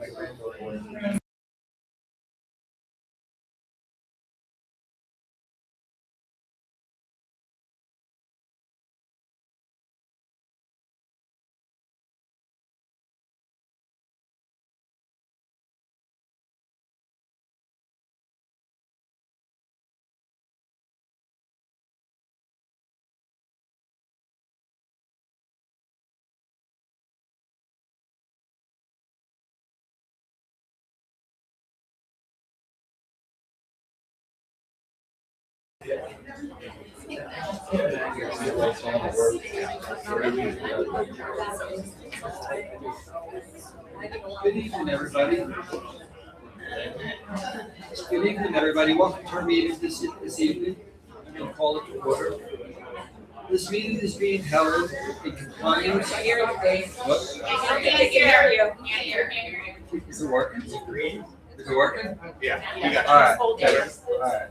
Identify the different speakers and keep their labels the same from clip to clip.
Speaker 1: Good evening, everybody. Good evening, everybody. Welcome to our meeting this evening. I'm going to call it to order. This meeting is being held in compliance. What? Is it working? Is it working?
Speaker 2: Yeah.
Speaker 1: All right.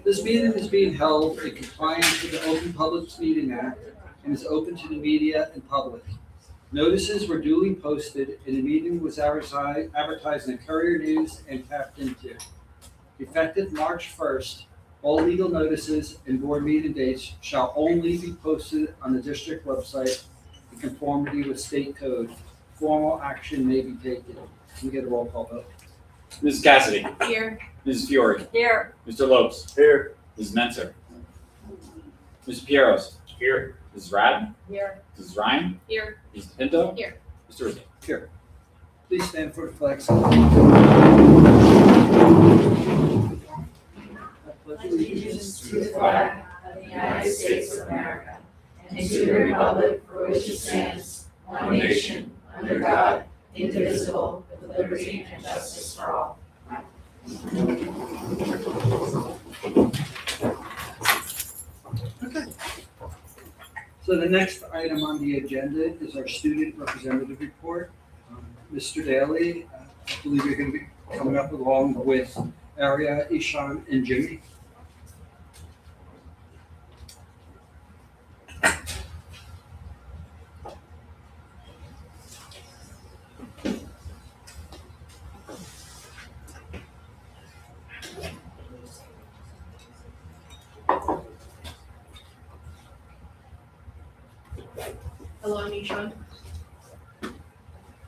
Speaker 1: This meeting is being held in compliance with the Open Public Meeting Act and is open to the media and public. Notices were duly posted and the meeting was advertised in the Courier News and tapped into. Effective March 1st, all legal notices and board meeting dates shall only be posted on the district website in conformity with state code. Formal action may be taken. Can we get a roll call vote?
Speaker 2: Mrs. Cassidy.
Speaker 3: Here.
Speaker 2: Mrs. Fiore.
Speaker 3: Here.
Speaker 2: Mr. Lopes.
Speaker 4: Here.
Speaker 2: Mrs. Menser. Mr. Pieros.
Speaker 4: Here.
Speaker 2: Mrs. Rad.
Speaker 3: Here.
Speaker 2: Mrs. Ryan.
Speaker 3: Here.
Speaker 2: Mrs. Pinto.
Speaker 3: Here.
Speaker 2: Mr. Rizzo.
Speaker 1: Here. Please stand for the flag. I pledge allegiance
Speaker 5: To the flag of the United States of America, and to the republic for which it stands, one nation, under God, indivisible, with liberty and justice for all.
Speaker 1: So the next item on the agenda is our student representative report. Mr. Daly, I believe you're going to be coming up along with Aria, Ishan, and Jimmy.
Speaker 3: Hello, I'm Ishan.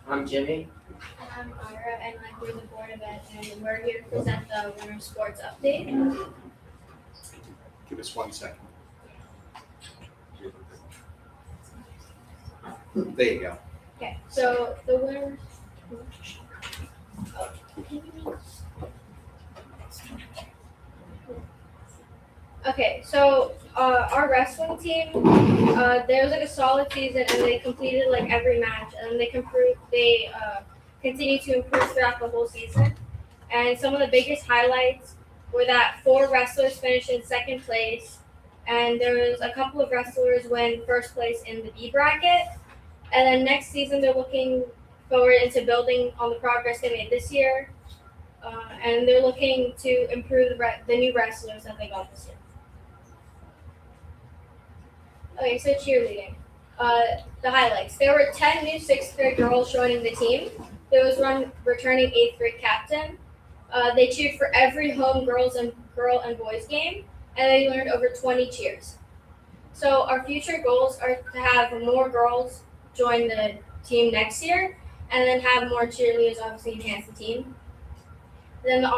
Speaker 4: I'm Jimmy.
Speaker 6: I'm Ira, and I'm with the Board of Ed, and we're here to present the winter sports update.
Speaker 4: Give us 1 second. There you go.
Speaker 6: Okay, so the winter. Okay, so our wrestling team, there was like a solid season, and they completed like every match, and they continue to improve throughout the whole season. And some of the biggest highlights were that 4 wrestlers finished in second place, and there was a couple of wrestlers win first place in the B bracket. And then next season, they're looking forward into building on the progress they made this year, and they're looking to improve the new wrestlers that they got this year. Okay, so cheerleading. The highlights. There were 10 new 6th grade girls joining the team. There was one returning 8th grade captain. They cheered for every home girl and boys game, and they learned over 20 cheers. So our future goals are to have more girls join the team next year, and then have more cheerleaders obviously enhance the team. Then the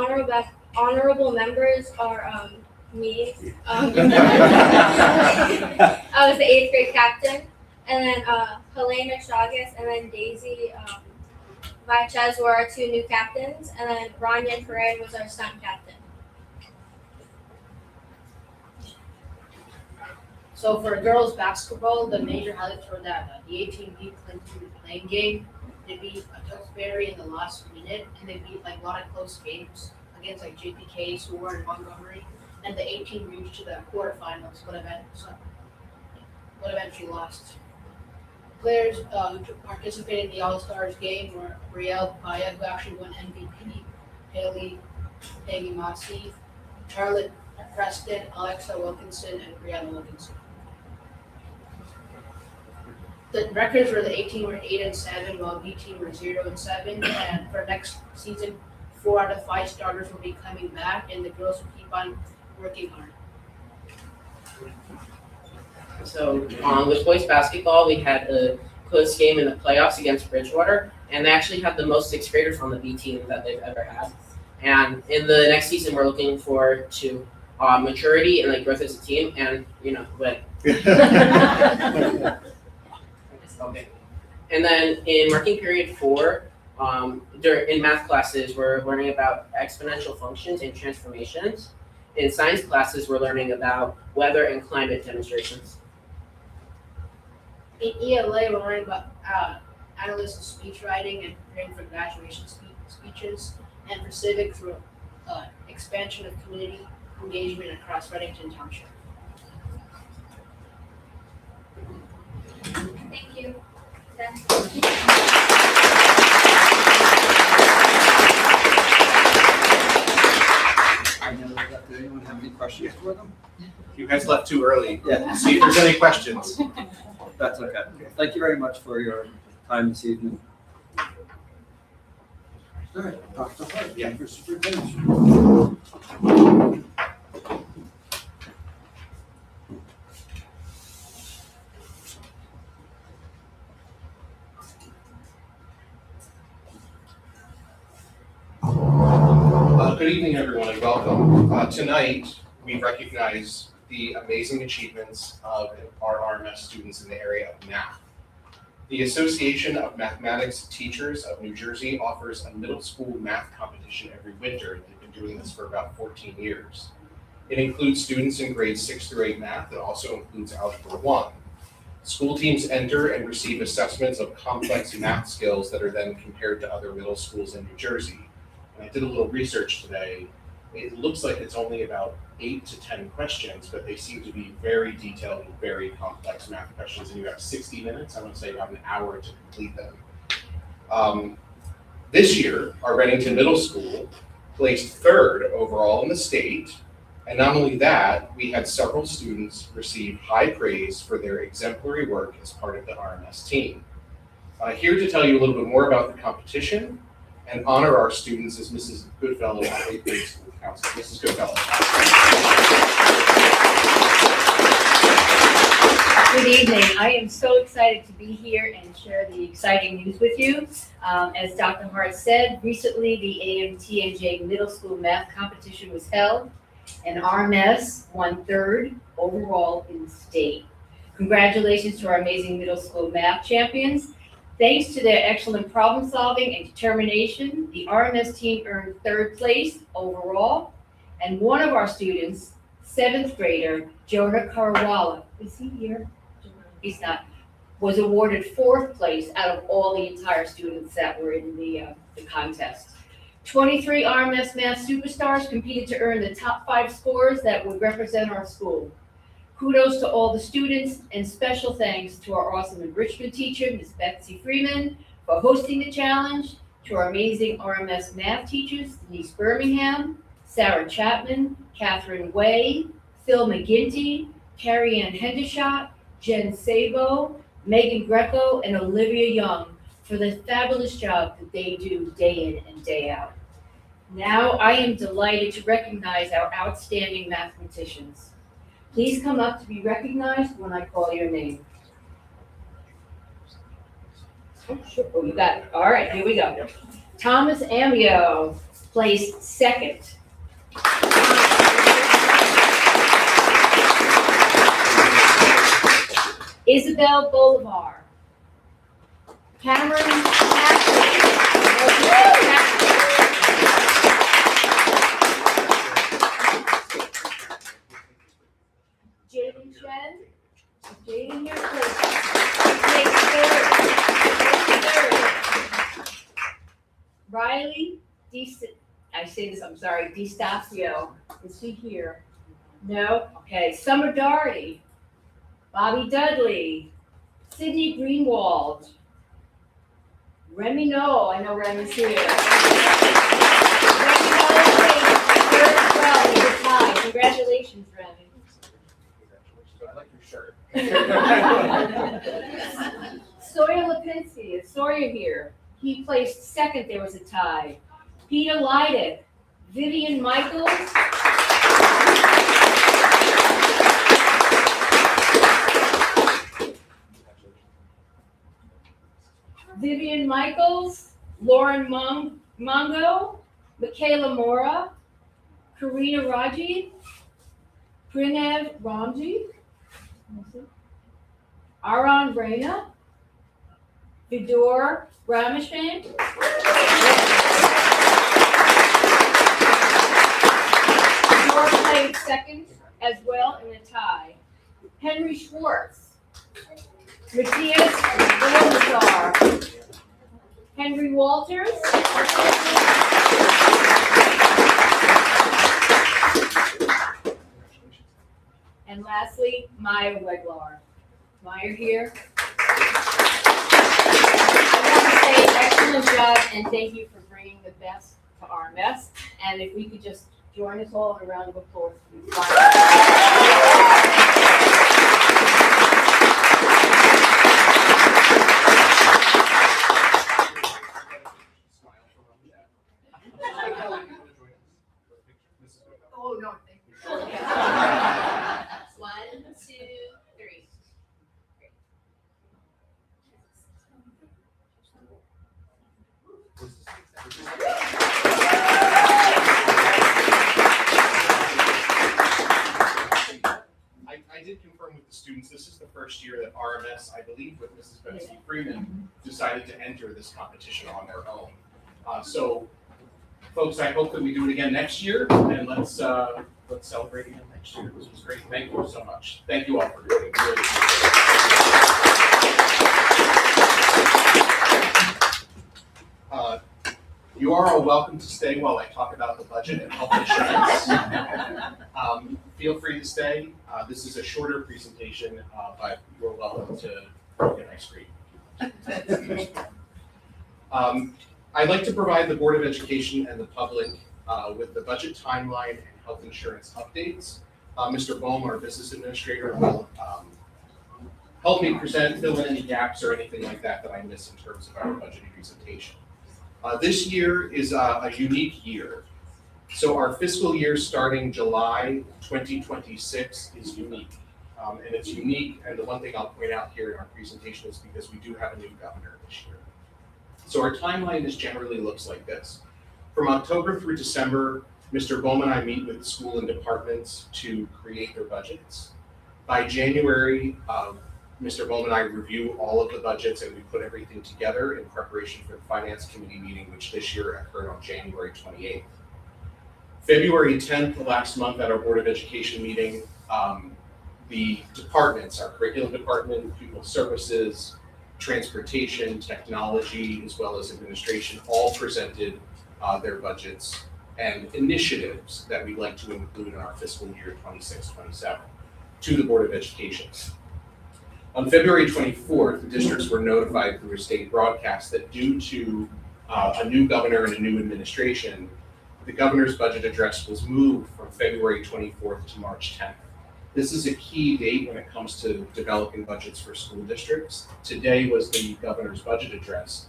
Speaker 6: honorable members are me. I was the 8th grade captain, and then Helena Chagas and then Daisy Vichez were our 2 new captains, and then Rania Correa was our stunt captain.
Speaker 3: So for girls basketball, the major highlights were that the 18 beat Clinton playing game. They beat Tewksbury in the last minute, and they beat like a lot of close games against like JPK, Seward, and Montgomery. And the 18 reached to the quarterfinals, but eventually lost. Players who participated in the All-Stars game were Brielle Paya, who actually won MVP, Haley Peggy-Masi, Charlotte Preston, Alexa Wilkinson, and Brianna Wilkinson. The records for the A team were 8-7, while B team were 0-7. And for next season, 4 out of 5 starters will be coming back, and the girls will keep on working hard.
Speaker 4: So with boys basketball, we had a close game in the playoffs against Bridgewater, and they actually had the most sixth graders on the B team that they've ever had. And in the next season, we're looking forward to maturity and like growth as a team, and win. Okay. And then in working period 4, in math classes, we're learning about exponential functions and transformations. In science classes, we're learning about weather and climate demonstrations.
Speaker 3: In ELA, we're learning about adolescent speech writing and preparing for graduation speeches. And for civics, we're expansion of community engagement across Reddington Township.
Speaker 6: Thank you.
Speaker 1: I know that. Does anyone have any questions for them?
Speaker 7: You guys left too early.
Speaker 1: Yeah.
Speaker 7: See if there's any questions.
Speaker 1: That's okay. Thank you very much for your time this evening. All right, Dr. Hart,
Speaker 7: Yeah.
Speaker 1: for superintendent.
Speaker 7: Good evening, everyone, and welcome. Tonight, we recognize the amazing achievements of our RMS students in the area of math. The Association of Mathematics Teachers of New Jersey offers a middle school math competition every winter. They've been doing this for about 14 years. It includes students in grades 6 through 8 math. It also includes Algebra 1. School teams enter and receive assessments of complex math skills that are then compared to other middle schools in New Jersey. And I did a little research today. It looks like it's only about 8 to 10 questions, but they seem to be very detailed and very complex math questions, and you have 60 minutes, I want to say about an hour to complete them. This year, our Reddington Middle School placed 3rd overall in the state, and not only that, we had several students receive high praise for their exemplary work as part of the RMS team. Here to tell you a little bit more about the competition and honor our students is Mrs. Goodfellow, our 8th grade school counselor. Mrs. Goodfellow.
Speaker 8: Good evening. I am so excited to be here and share the exciting news with you. As Dr. Hart said, recently the AMTNJ Middle School Math Competition was held, and RMS won 3rd overall in the state. Congratulations to our amazing middle school math champions. Thanks to their excellent problem solving and determination, the RMS team earned 3rd place overall, and one of our students, 7th grader Jonah Karawala, is he here? He's not, was awarded 4th place out of all the entire students that were in the contest. 23 RMS math superstars competed to earn the top 5 scores that would represent our school. Kudos to all the students, and special thanks to our awesome enrichment teacher, Ms. Betsy Freeman, for hosting the challenge, to our amazing RMS math teachers, Denise Birmingham, Sarah Chapman, Catherine Way, Phil McGinty, Carrie Ann Hendershot, Jen Sabo, Megan Greco, and Olivia Young for the fabulous job that they do day in and day out. Now I am delighted to recognize our outstanding mathematicians. Please come up to be recognized when I call your name. Oh, sure. Oh, you got it. All right, here we go. Thomas Amio placed 2nd. Isabel Bolivar. Cameron Jaden Chen. Jaden here, please. Takes 3rd. Riley DiStacio. Is he here? No? Okay. Summer Doherty. Bobby Dudley. Sydney Greenwald. Remy Noel. I know Remy's here. Remy Noel takes 3rd as well. He's a tie. Congratulations, Remy.
Speaker 7: like your shirt.
Speaker 8: Sawyer Lipinski, is Sawyer here? He placed second, there was a tie. Peter Lydick, Vivian Michaels. Vivian Michaels, Lauren Mongo, Michaela Mora, Karina Raji, Prinav Ramji, Aaron Reina, Vidor Ramashan, Vidor played second as well in the tie. Henry Schwartz, Matthias Golazar, Henry Walters, and lastly, Maya Weglar. Maya here. I want to say excellent job and thank you for bringing the best to RMS. And if we could just join us all in a round of applause.
Speaker 3: Oh, no, thank you.
Speaker 4: 1, 2, 3.
Speaker 7: I did confirm with the students, this is the first year that RMS, I believe with Mrs. Betsy Freeman, decided to enter this competition on their own. So, folks, I hope that we do it again next year, and let's celebrate again next year. This was great. Thank you so much. Thank you all for doing it. Really appreciate it. You are all welcome to stay while I talk about the budget and health insurance. Feel free to stay. This is a shorter presentation, but you're welcome to get ice cream. I'd like to provide the Board of Education and the public with the budget timeline and health insurance updates. Mr. Bohm, our business administrator, will help me fill in any gaps or anything like that I miss in terms of our budget presentation. This year is a unique year. So our fiscal year starting July 2026 is unique. And it's unique, and the one thing I'll point out here in our presentation is because we do have a new governor this year. So our timeline generally looks like this. From October through December, Mr. Bowman and I meet with the school and departments to create their budgets. By January, Mr. Bowman and I review all of the budgets and we put everything together in preparation for the Finance Committee meeting, which this year occurred on January 28th. February 10th, last month at our Board of Education meeting, the departments, our curriculum department, pupil services, transportation, technology, as well as administration, all presented their budgets and initiatives that we'd like to include in our fiscal year 26-27 to the Board of Education. On February 24th, the districts were notified through a state broadcast that due to a new governor and a new administration, the governor's budget address was moved from February 24th to March 10th. This is a key date when it comes to developing budgets for school districts. Today was the governor's budget address.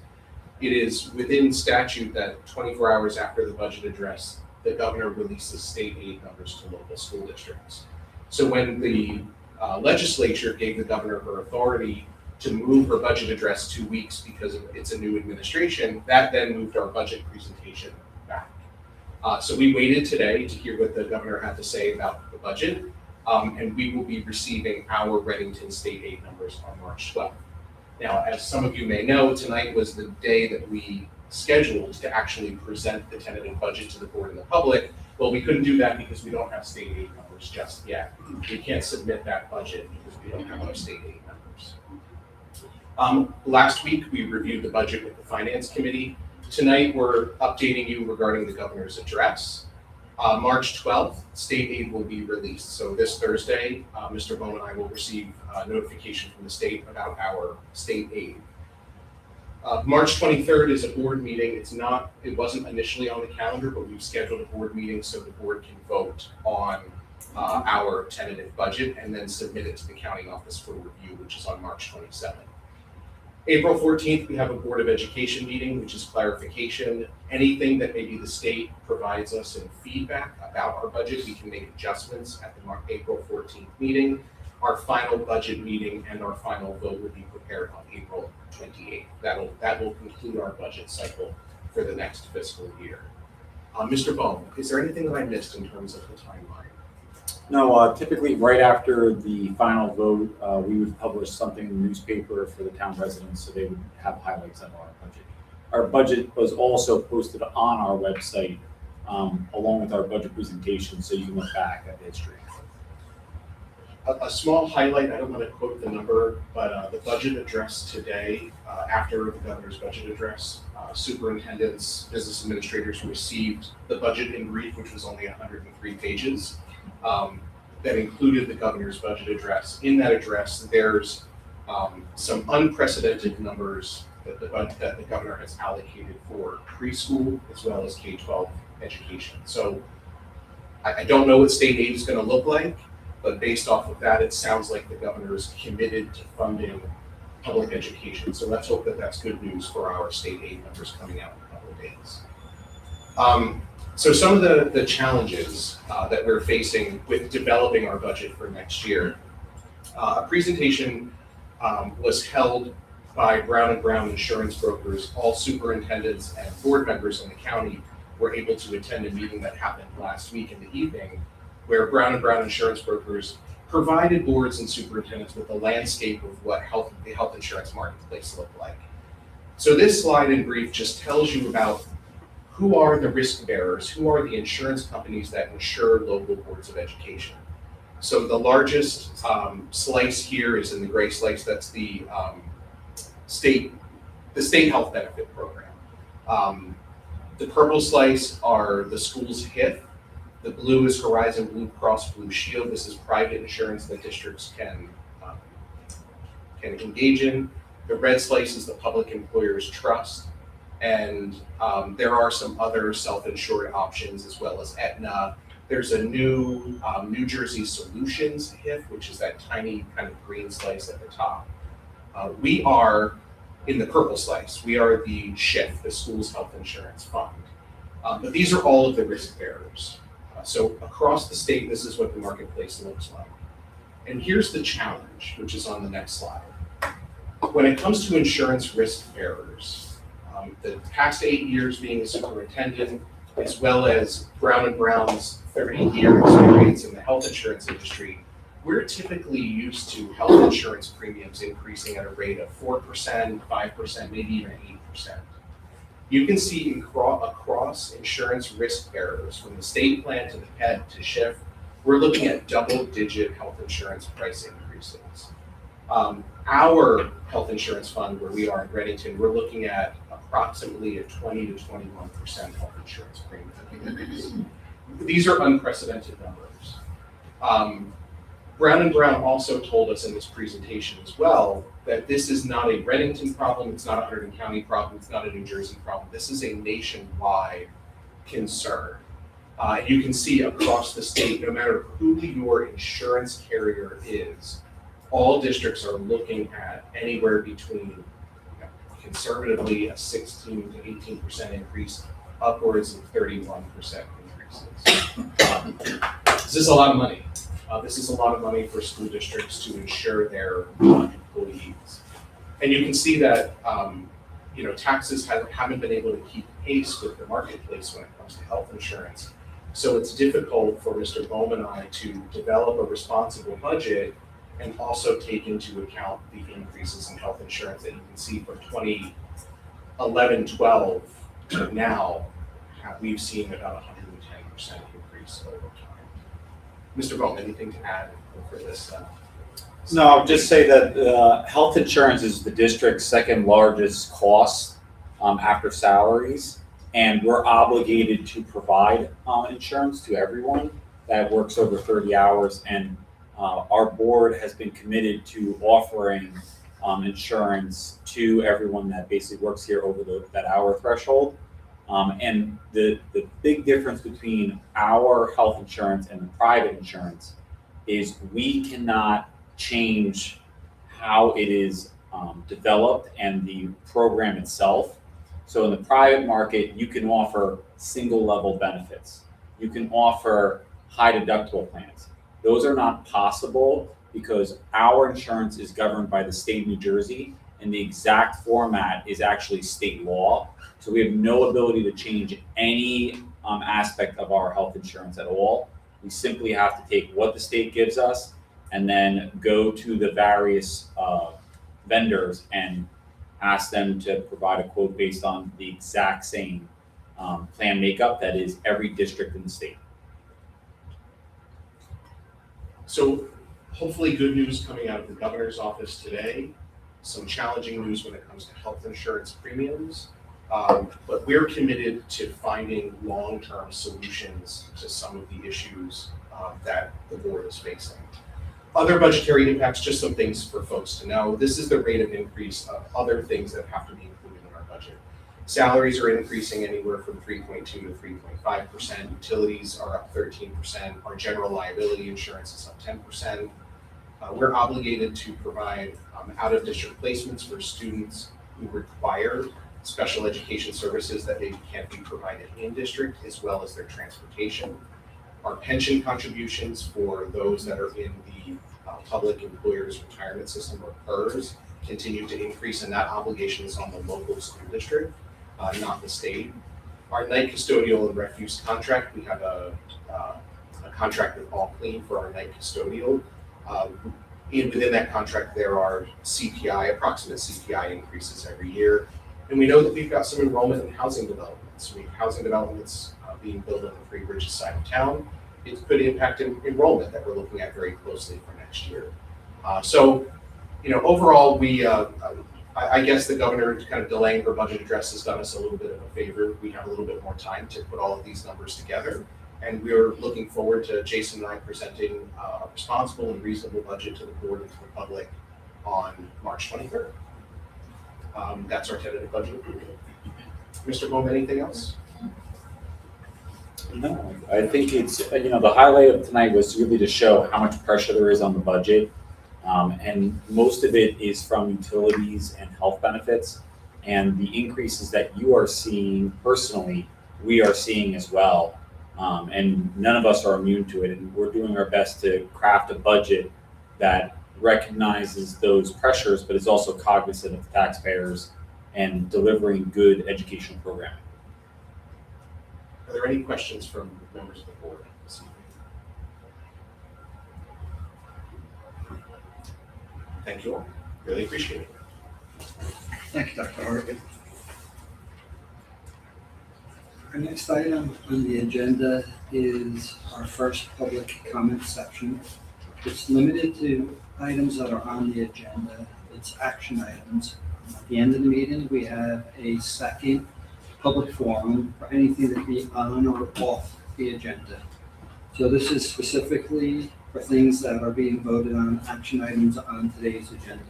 Speaker 7: It is within statute that 24 hours after the budget address, the governor releases state aid numbers to local school districts. So when the legislature gave the governor her authority to move her budget address 2 weeks because it's a new administration, that then moved our budget presentation back. So we waited today to hear what the governor had to say about the budget. And we will be receiving our Reddington state aid numbers on March 12th. Now, as some of you may know, tonight was the day that we scheduled to actually present the tentative budget to the board and the public. Well, we couldn't do that because we don't have state aid numbers just yet. We can't submit that budget because we don't have our state aid numbers. Last week, we reviewed the budget with the Finance Committee. Tonight, we're updating you regarding the governor's address. March 12th, state aid will be released. So this Thursday, Mr. Bowman and I will receive notification from the state about our state aid. March 23rd is a board meeting. It wasn't initially on the calendar, but we've scheduled a board meeting so the board can vote on our tentative budget and then submit it to the county office for review, which is on March 27th. April 14th, we have a Board of Education meeting, which is clarification. Anything that maybe the state provides us in feedback about our budget, we can make adjustments at the April 14th meeting. Our final budget meeting and our final vote will be prepared on April 28th. That will conclude our budget cycle for the next fiscal year. Mr. Bohm, is there anything that I missed in terms of the timeline?
Speaker 9: No, typically right after the final vote, we would publish something in the newspaper for the town residents so they would have highlights of our budget. Our budget was also posted on our website along with our budget presentation, so you can look back at the history.
Speaker 7: A small highlight, I don't want to quote the number, but the budget address today, after the governor's budget address, superintendents, business administrators received the budget in brief, which was only 103 pages. That included the governor's budget address. In that address, there's some unprecedented numbers that the governor has allocated for preschool as well as K-12 education. So I don't know what state aid is going to look like, but based off of that, it sounds like the governor is committed to funding public education. So let's hope that that's good news for our state aid numbers coming out in a couple of days. So some of the challenges that we're facing with developing our budget for next year, a presentation was held by Brown & Brown insurance brokers. All superintendents and board members in the county were able to attend a meeting that happened last week in the evening, where Brown & Brown insurance brokers provided boards and superintendents with a landscape of what the health insurance marketplace looked like. So this slide in brief just tells you about who are the risk bearers, who are the insurance companies that insure local boards of education. So the largest slice here is in the gray slice, that's the state health benefit program. The purple slice are the school's HIF. The blue is Horizon Blue Cross Blue Shield. This is private insurance that districts can engage in. The red slice is the Public Employers Trust. And there are some other self-insured options as well as Aetna. There's a new New Jersey Solutions HIF, which is that tiny kind of green slice at the top. We are in the purple slice. We are the SHIF, the School's Health Insurance Fund. But these are all of the risk bearers. So across the state, this is what the marketplace looks like. And here's the challenge, which is on the next slide. When it comes to insurance risk bearers, the past 8 years being a superintendent, as well as Brown & Brown's 30-year experience in the health insurance industry, we're typically used to health insurance premiums increasing at a rate of 4%, 5%, maybe even 8%. You can see across insurance risk bearers, from the state plan to the PED to SHIF, we're looking at double-digit health insurance price increases. Our health insurance fund, where we are in Reddington, we're looking at approximately a 20 to 21% health insurance premium increase. These are unprecedented numbers. Brown & Brown also told us in this presentation as well that this is not a Reddington problem, it's not a Hardin County problem, it's not a New Jersey problem. This is a nationwide concern. You can see across the state, no matter who your insurance carrier is, all districts are looking at anywhere between conservatively a 16 to 18% increase, upwards of 31% increases. This is a lot of money. This is a lot of money for school districts to insure their employees. And you can see that taxes haven't been able to keep pace with the marketplace when it comes to health insurance. So it's difficult for Mr. Bohm and I to develop a responsible budget and also take into account the increases in health insurance that you can see from 2011-12 to now. We've seen about 110% increase over time. Mr. Bohm, anything to add for this?
Speaker 9: No, I would just say that health insurance is the district's second largest cost after salaries, and we're obligated to provide insurance to everyone that works over 30 hours, and our board has been committed to offering insurance to everyone that basically works here over that hour threshold. And the big difference between our health insurance and the private insurance is we cannot change how it is developed and the program itself. So in the private market, you can offer single level benefits. You can offer high deductible plans. Those are not possible because our insurance is governed by the state of New Jersey, and the exact format is actually state law. So we have no ability to change any aspect of our health insurance at all. We simply have to take what the state gives us and then go to the various vendors and ask them to provide a quote based on the exact same plan makeup that is every district in the state.
Speaker 7: So hopefully good news coming out of the governor's office today, some challenging news when it comes to health insurance premiums. But we're committed to finding long-term solutions to some of the issues that the board is facing. Other budgetary impacts, just some things for folks to know. This is the rate of increase of other things that have to be included in our budget. Salaries are increasing anywhere from 3.2 to 3.5%. Utilities are up 13%. Our general liability insurance is up 10%. We're obligated to provide out-of-district placements for students who require special education services that maybe can't be provided in district, as well as their transportation. Our pension contributions for those that are in the public employers retirement system, or PERS, continue to increase, and that obligation is on the local school district, not the state. Our night custodial and refuse contract, we have a contract with All Clean for our night custodial. Within that contract, there are approximate CPI increases every year. And we know that we've got some enrollment in housing developments. We have housing developments being built on the Three Bridges side of town. It could impact enrollment that we're looking at very closely for next year. Overall, I guess the governor kind of delaying her budget address has done us a little bit of a favor. We have a little bit more time to put all of these numbers together. And we're looking forward to Jason and I presenting a responsible and reasonable budget to the board and to the public on March 23rd. That's our tentative budget. Mr. Bohm, anything else?
Speaker 9: No, I think it's, the highlight of tonight was really to show how much pressure there is on the budget. And most of it is from utilities and health benefits. And the increases that you are seeing personally, we are seeing as well. And none of us are immune to it. And we're doing our best to craft a budget that recognizes those pressures, but is also cognizant of the taxpayers and delivering good educational programming.
Speaker 7: Are there any questions from members of the board this evening? Thank you all. Really appreciate it.
Speaker 1: Thank you, Dr. Hargan. Our next item on the agenda is our first public comment section. It's limited to items that are on the agenda. It's action items. At the end of the meeting, we have a second public forum for anything that be on or off the agenda. So this is specifically for things that are being voted on, action items on today's agenda.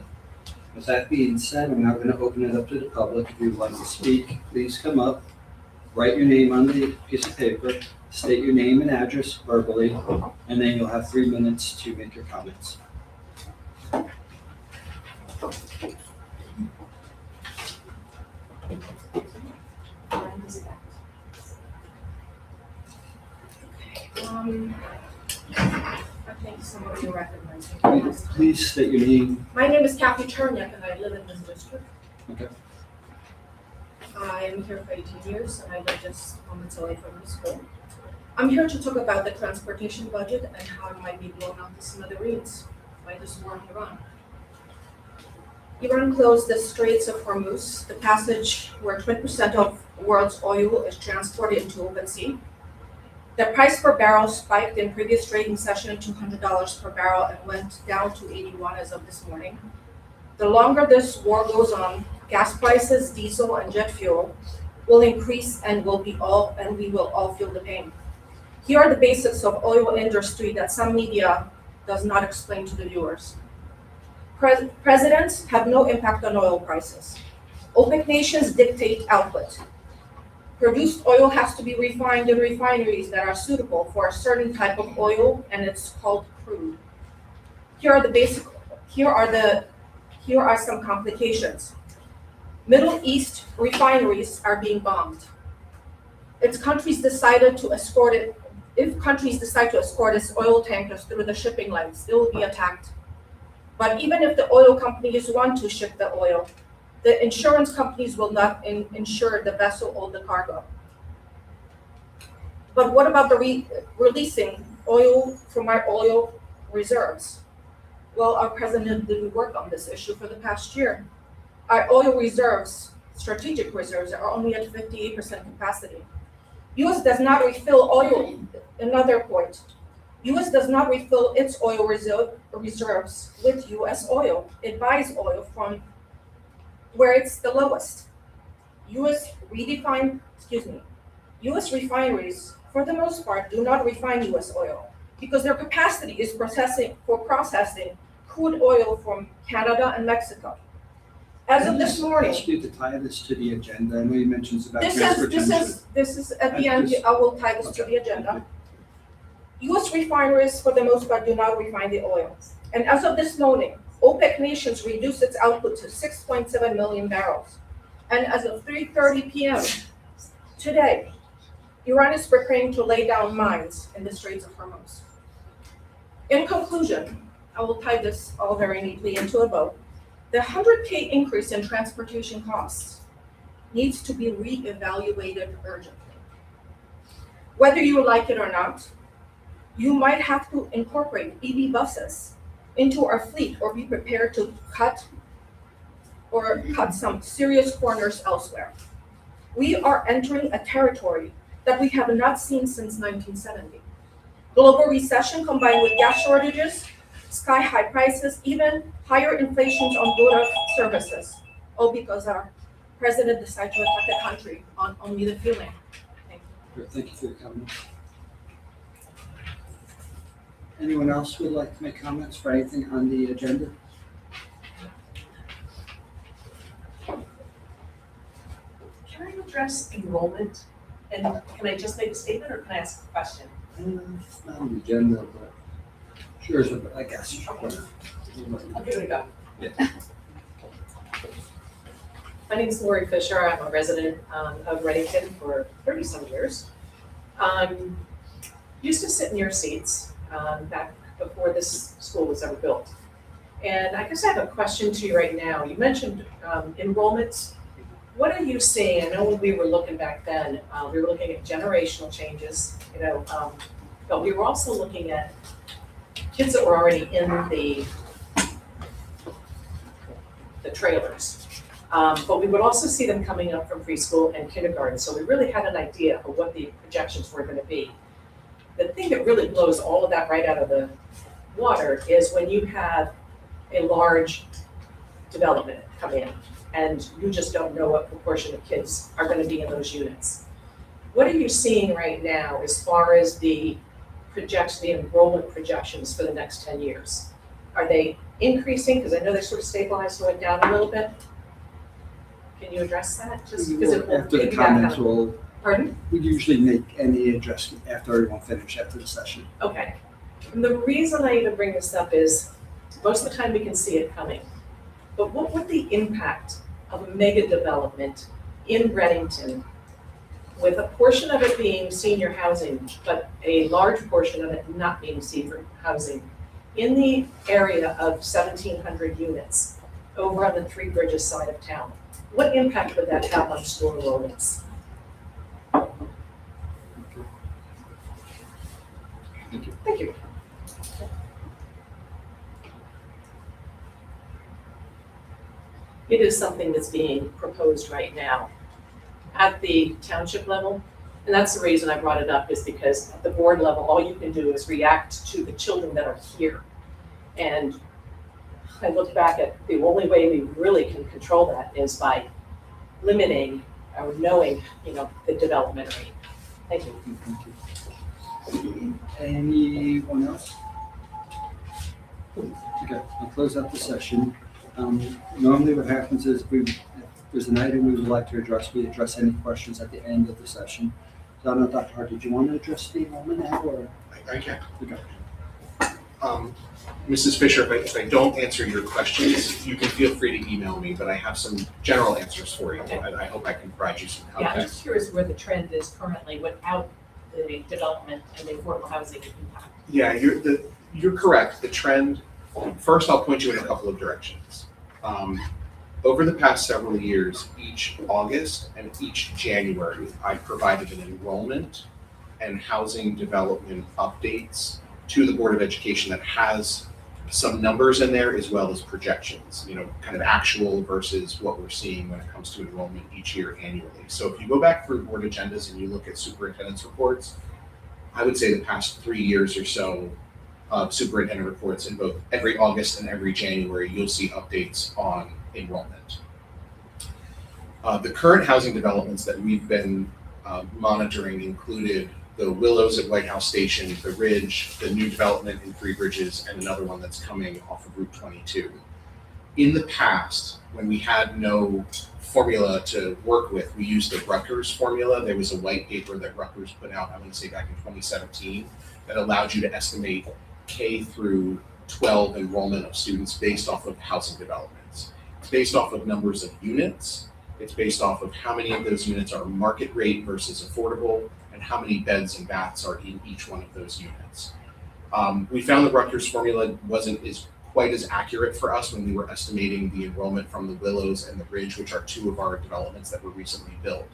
Speaker 1: With that being said, I'm now going to open it up to the public. If you would like to speak, please come up, write your name on the piece of paper, state your name and address verbally, and then you'll have 3 minutes to make your comments.
Speaker 10: I think somebody will recognize me.
Speaker 1: Please state your name.
Speaker 10: My name is Kathy Cherniak and I live in this district.
Speaker 1: Okay.
Speaker 10: I am here for 18 years and I live just moments away from the school. I'm here to talk about the transportation budget and how it might be blown out to smithereens by this war in Iran. Iran closed the Straits of Hormuz, the passage where 20% of world's oil is transported into open sea. The price per barrel spiked in previous trading session to $200 per barrel and went down to 81 as of this morning. The longer this war goes on, gas prices, diesel, and jet fuel will increase and we will all feel the pain. Here are the basics of oil industry that some media does not explain to the viewers. Presidents have no impact on oil prices. OPEC nations dictate output. Produced oil has to be refined in refineries that are suitable for a certain type of oil, and it's called crude. Here are some complications. Middle East refineries are being bombed. If countries decide to escort its oil tankers through the shipping lanes, they will be attacked. But even if the oil companies want to ship the oil, the insurance companies will not insure the vessel or the cargo. But what about the releasing oil from our oil reserves? Well, our president didn't work on this issue for the past year. Our oil reserves, strategic reserves, are only at 58% capacity. U.S. does not refill oil. Another point. U.S. does not refill its oil reserves with U.S. oil. It buys oil from where it's the lowest. U.S. refineries, for the most part, do not refine U.S. oil because their capacity is processing crude oil from Canada and Mexico. As of this morning,
Speaker 1: Ask you to tie this to the agenda. I know you mentioned it's about
Speaker 10: this
Speaker 1: transportation.
Speaker 10: is at the end, I will tie this to the agenda. U.S. refineries, for the most part, do not refine the oil. And as of this morning, OPEC nations reduced its output to 6.7 million barrels. And as of 3:30 p.m. today, Iran is preparing to lay down mines in the Straits of Hormuz. In conclusion, I will tie this all very neatly into a bow. The 100K increase in transportation costs needs to be reevaluated urgently. Whether you like it or not, you might have to incorporate EV buses into our fleet or be prepared to cut some serious corners elsewhere. We are entering a territory that we have not seen since 1970. Global recession combined with gas shortages, sky-high prices, even higher inflations on goods and services, all because our president decided to attack the country on only the feeling. Thank you.
Speaker 1: Thank you for your comment. Anyone else would like to make comments for anything on the agenda?
Speaker 11: Can I address enrollment? And can I just make a statement or can I ask a question?
Speaker 1: It's not on the agenda, but sure, I guess.
Speaker 11: I'll give it a go.
Speaker 1: Yeah.
Speaker 11: My name is Lori Fisher. I'm a resident of Reddington for 30-some years. Used to sit in your seats back before this school was ever built. And I guess I have a question to you right now. You mentioned enrollments. What are you seeing? I know when we were looking back then, we were looking at generational changes, but we were also looking at kids that were already in the trailers. But we would also see them coming up from preschool and kindergarten. So we really had an idea of what the projections were going to be. The thing that really blows all of that right out of the water is when you have a large development come in and you just don't know what proportion of kids are going to be in those units. What are you seeing right now as far as the enrollment projections for the next 10 years? Are they increasing? Because I know they sort of stabilized and went down a little bit. Can you address that? Just because it will
Speaker 1: After the
Speaker 11: piggyback
Speaker 1: comments,
Speaker 11: on- Pardon?
Speaker 1: we usually make any adjustment after everyone finishes after the session.
Speaker 11: Okay. And the reason I even bring this up is most of the time we can see it coming. But what would the impact of a mega development in Reddington with a portion of it being senior housing, but a large portion of it not being senior housing in the area of 1,700 units over on the Three Bridges side of town? What impact would that have on school enrollments?
Speaker 1: Thank you.
Speaker 11: Thank you. It is something that's being proposed right now at the township level. And that's the reason I brought it up, is because at the board level, all you can do is react to the children that are here. And I look back at the only way we really can control that is by limiting or knowing, the development rate. Thank you.
Speaker 1: Thank you. Anyone else? Okay, I'll close out the session. Normally what happens is if there's an item we would like to address. We address any questions at the end of the session. So I don't know, Dr. Hart, did you want to address the enrollment now, or?
Speaker 7: I can.
Speaker 1: Okay.
Speaker 7: Mrs. Fisher, if I don't answer your questions, you can feel free to email me, but I have some general answers for you. I hope I can provide you some
Speaker 11: Yeah, I'm
Speaker 7: context.
Speaker 11: just curious where the trend is currently without the development and the affordable housing impact.
Speaker 7: Yeah, you're correct. The trend, first I'll point you in a couple of directions. Over the past several years, each August and each January, I've provided an enrollment and housing development updates to the Board of Education that has some numbers in there as well as projections, kind of actual versus what we're seeing when it comes to enrollment each year annually. So if you go back through board agendas and you look at superintendent's reports, I would say the past 3 years or so of superintendent reports in both every August and every January, you'll see updates on enrollment. The current housing developments that we've been monitoring included the Willows at White House Station, the Ridge, the new development in Three Bridges, and another one that's coming off of Route 22. In the past, when we had no formula to work with, we used the Rutgers formula. There was a white paper that Rutgers put out, I want to say back in 2017, that allowed you to estimate K through 12 enrollment of students based off of housing developments. It's based off of numbers of units. It's based off of how many of those units are market rate versus affordable, and how many beds and baths are in each one of those units. We found the Rutgers formula wasn't quite as accurate for us when we were estimating the enrollment from the Willows and the Ridge, which are two of our developments that were recently built.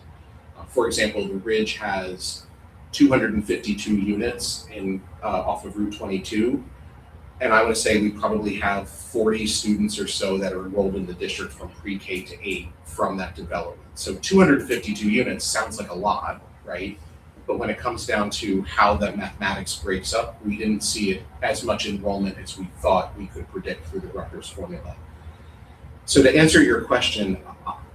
Speaker 7: For example, the Ridge has 252 units off of Route 22. And I want to say we probably have 40 students or so that are enrolled in the district from pre-K to 8 from that development. So 252 units sounds like a lot, right? But when it comes down to how that mathematics breaks up, we didn't see it as much enrollment as we thought we could predict through the Rutgers formula. So to answer your question,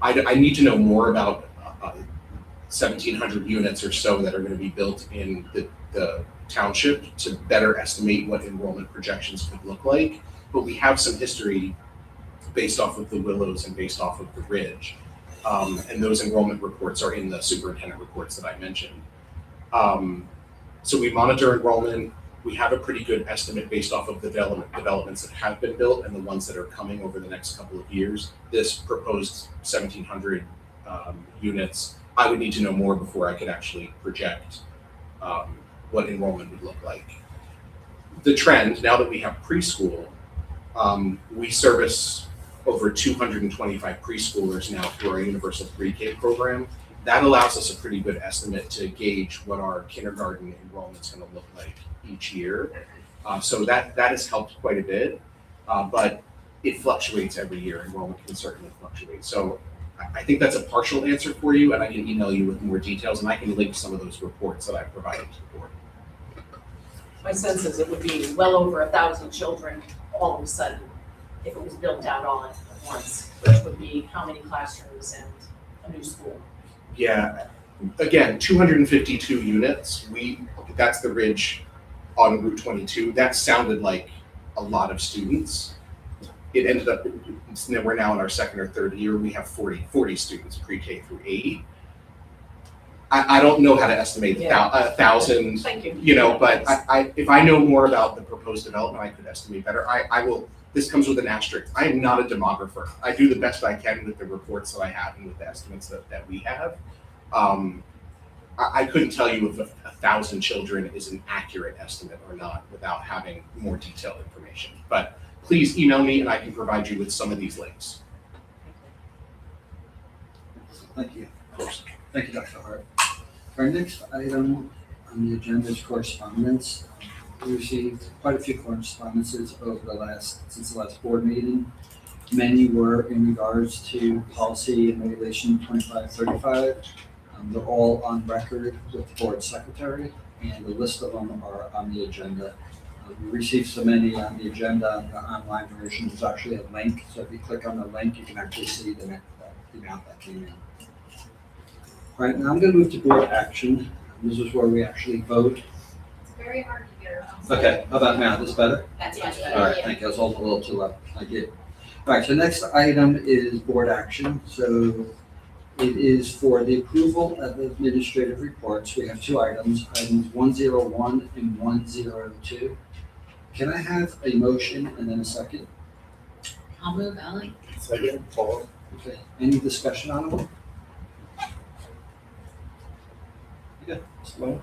Speaker 7: I need to know more about 1,700 units or so that are going to be built in the township to better estimate what enrollment projections could look like. But we have some history based off of the Willows and based off of the Ridge. And those enrollment reports are in the superintendent reports that I mentioned. So we monitor enrollment. We have a pretty good estimate based off of the developments that have been built and the ones that are coming over the next couple of years. This proposed 1,700 units, I would need to know more before I could actually project what enrollment would look like. The trend, now that we have preschool, we service over 225 preschoolers now through our universal pre-K program. That allows us a pretty good estimate to gauge what our kindergarten enrollment is going to look like each year. So that has helped quite a bit, but it fluctuates every year. Enrollment can certainly fluctuate. So I think that's a partial answer for you, and I can email you with more details, and I can link some of those reports that I provided to the board.
Speaker 11: My sense is it would be well over 1,000 children all of a sudden if it was built out all at once, which would be how many classrooms and a new school.
Speaker 7: Yeah, again, 252 units. That's the Ridge on Route 22. That sounded like a lot of students. It ended up, we're now in our second or third year, we have 40 students pre-K through 8. I don't know how to estimate 1,000,
Speaker 11: Thank you.
Speaker 7: but if I know more about the proposed development, I could estimate better. I will, this comes with an asterisk. I am not a demographer. I do the best I can with the reports that I have and with the estimates that we have. I couldn't tell you if 1,000 children is an accurate estimate or not without having more detailed information. But please email me and I can provide you with some of these links.
Speaker 1: Thank you. Of course. Thank you, Dr. Hart. Our next item on the agenda is correspondence. We received quite a few correspondences since the last board meeting. Many were in regards to policy and regulation 2535. They're all on record with the board secretary, and the list of them are on the agenda. We received so many on the agenda. The online version is actually a link, so if you click on the link, you can actually see the amount that came in. All right, now I'm going to move to board action. This is where we actually vote.
Speaker 6: It's very hard to hear.
Speaker 1: Okay, how about now? This better?
Speaker 6: That's
Speaker 1: All right, thank you. I was holding a little too loud. Thank you. All right, so next item is board action. So it is for the approval of administrative reports. We have two items, items 101 and 102. Can I have a motion and then a second?
Speaker 8: I'll move, Ally.
Speaker 9: Second, Paul.
Speaker 1: Okay, any discussion on them? Okay, Mr. Bowe?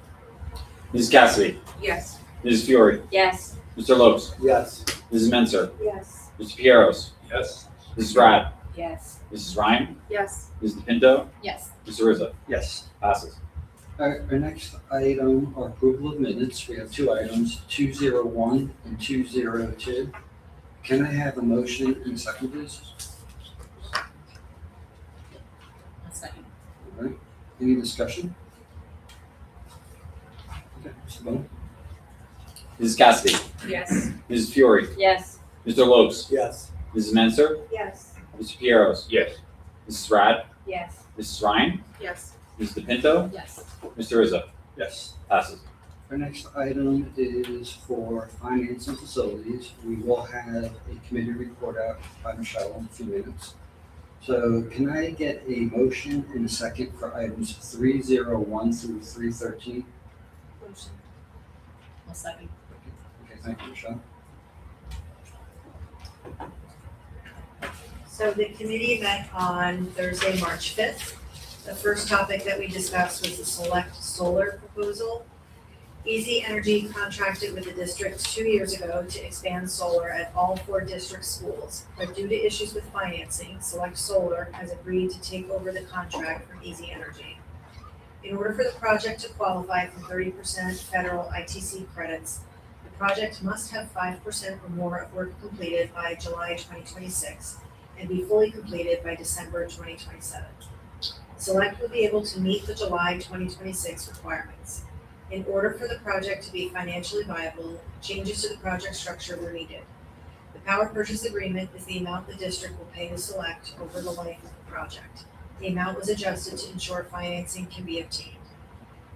Speaker 2: Mrs. Cassidy,
Speaker 10: Yes.
Speaker 2: Mrs. Fiore,
Speaker 8: Yes.
Speaker 2: Mr. Lopes,
Speaker 9: Yes.
Speaker 2: Mrs. Menser,
Speaker 10: Yes.
Speaker 2: Mr. Pieros,
Speaker 9: Yes.
Speaker 2: Mrs. Rad,
Speaker 8: Yes.
Speaker 2: Mrs. Ryan,
Speaker 10: Yes.
Speaker 2: Mrs. DePinto,
Speaker 8: Yes.
Speaker 2: Mr. Rizzo.
Speaker 1: Yes.
Speaker 2: Passes.
Speaker 1: All right, our next item are approval of minutes. We have two items, 201 and 202. Can I have a motion and a second, please?
Speaker 8: A second.
Speaker 1: All right, any discussion? Okay, Mr. Bowe?
Speaker 2: Mrs. Cassidy,
Speaker 10: Yes.
Speaker 2: Mrs. Fiore,
Speaker 8: Yes.
Speaker 2: Mr. Lopes,
Speaker 9: Yes.
Speaker 2: Mrs. Menser,
Speaker 10: Yes.
Speaker 2: Mr. Pieros,
Speaker 9: Yes.
Speaker 2: Mrs. Rad,
Speaker 8: Yes.
Speaker 2: Mrs. Ryan,
Speaker 10: Yes.
Speaker 2: Mrs. DePinto,
Speaker 8: Yes.
Speaker 2: Mr. Rizzo.
Speaker 1: Yes.
Speaker 2: Passes.
Speaker 1: Our next item is for finance and facilities. We will have a committee report out by Michelle in a few minutes. So can I get a motion and a second for items 301 through 313?
Speaker 10: Motion.
Speaker 8: A second.
Speaker 1: Okay, thank you, Michelle.
Speaker 5: So the committee met on Thursday, March 5th. The first topic that we discussed was the select solar proposal. Easy Energy contracted with the district 2 years ago to expand solar at all 4 district schools. But due to issues with financing, Select Solar has agreed to take over the contract from Easy Energy. In order for the project to qualify for 30% federal ITC credits, the project must have 5% or more of work completed by July 2026 and be fully completed by December 2027. Select will be able to meet the July 2026 requirements. In order for the project to be financially viable, changes to the project structure were needed. The power purchase agreement is the amount the district will pay to Select over the life of the project. The amount was adjusted to ensure financing can be obtained.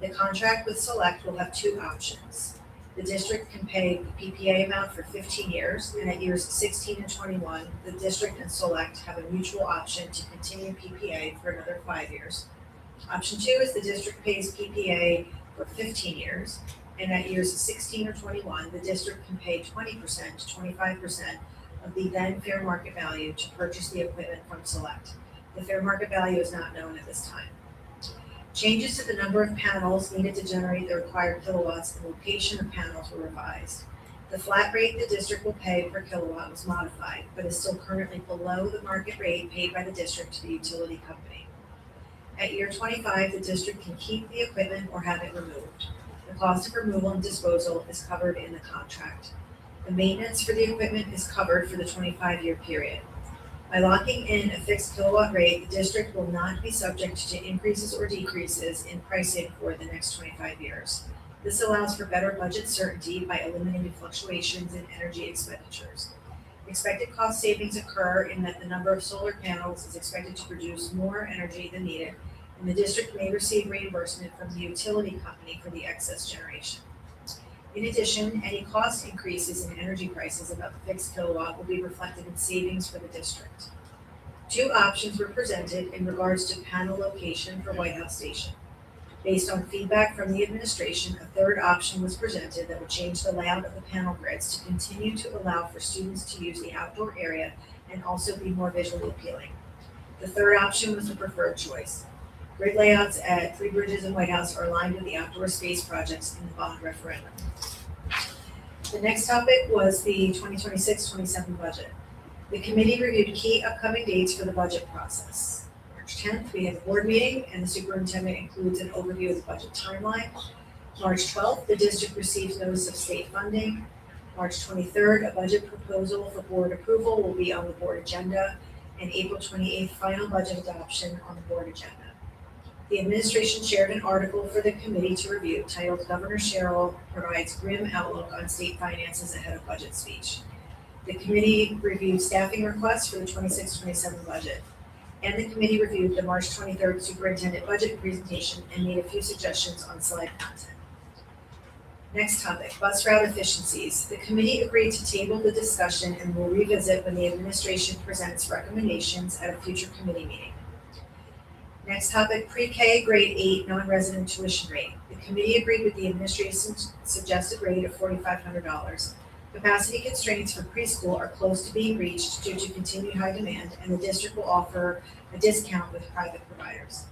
Speaker 5: The contract with Select will have 2 options. The district can pay the PPA amount for 15 years, and at years 16 and 21, the district and Select have a mutual option to continue PPA for another 5 years. Option 2 is the district pays PPA for 15 years, and at years 16 or 21, the district can pay 20% to 25% of the then fair market value to purchase the equipment from Select. The fair market value is not known at this time. Changes to the number of panels needed to generate the required kilowatts and location of panels were revised. The flat rate the district will pay per kilowatt was modified, but is still currently below the market rate paid by the district to the utility company. At year 25, the district can keep the equipment or have it removed. The cost of removal and disposal is covered in the contract. The maintenance for the equipment is covered for the 25-year period. By locking in a fixed kilowatt rate, the district will not be subject to increases or decreases in pricing for the next 25 years. This allows for better budget certainty by eliminating fluctuations in energy expenditures. Expected cost savings occur in that the number of solar panels is expected to produce more energy than needed, and the district may receive reimbursement from the utility company for the excess generation. In addition, any cost increases in energy prices above the fixed kilowatt will be reflected in savings for the district. 2 options were presented in regards to panel location for White House Station. Based on feedback from the administration, a 3rd option was presented that would change the layout of the panel grids to continue to allow for students to use the outdoor area and also be more visually appealing. The 3rd option was the preferred choice. Grid layouts at 3 bridges and White House are aligned with the outdoor space projects in the bond referendum. The next topic was the 2026-27 budget. The committee reviewed key upcoming dates for the budget process. March 10th, we had a board meeting and the superintendent includes an overview of the budget timeline. March 12th, the district received notice of state funding. March 23rd, a budget proposal for board approval will be on the board agenda, and April 28th, final budget adoption on the board agenda. The administration shared an article for the committee to review titled Governor Sherrill Provides Grim Outlook on State Finances Ahead of Budget Speech. The committee reviewed staffing requests for the 26-27 budget. And the committee reviewed the March 23rd superintendent budget presentation and made a few suggestions on slide content. Next topic, bus route efficiencies. The committee agreed to table the discussion and will revisit when the administration presents recommendations at a future committee meeting. Next topic, pre-K grade 8 non-resident tuition rate. The committee agreed with the administration's suggested rate of $4,500. Capacity constraints for preschool are close to being reached due to continued high demand, and the district will offer a discount with private providers.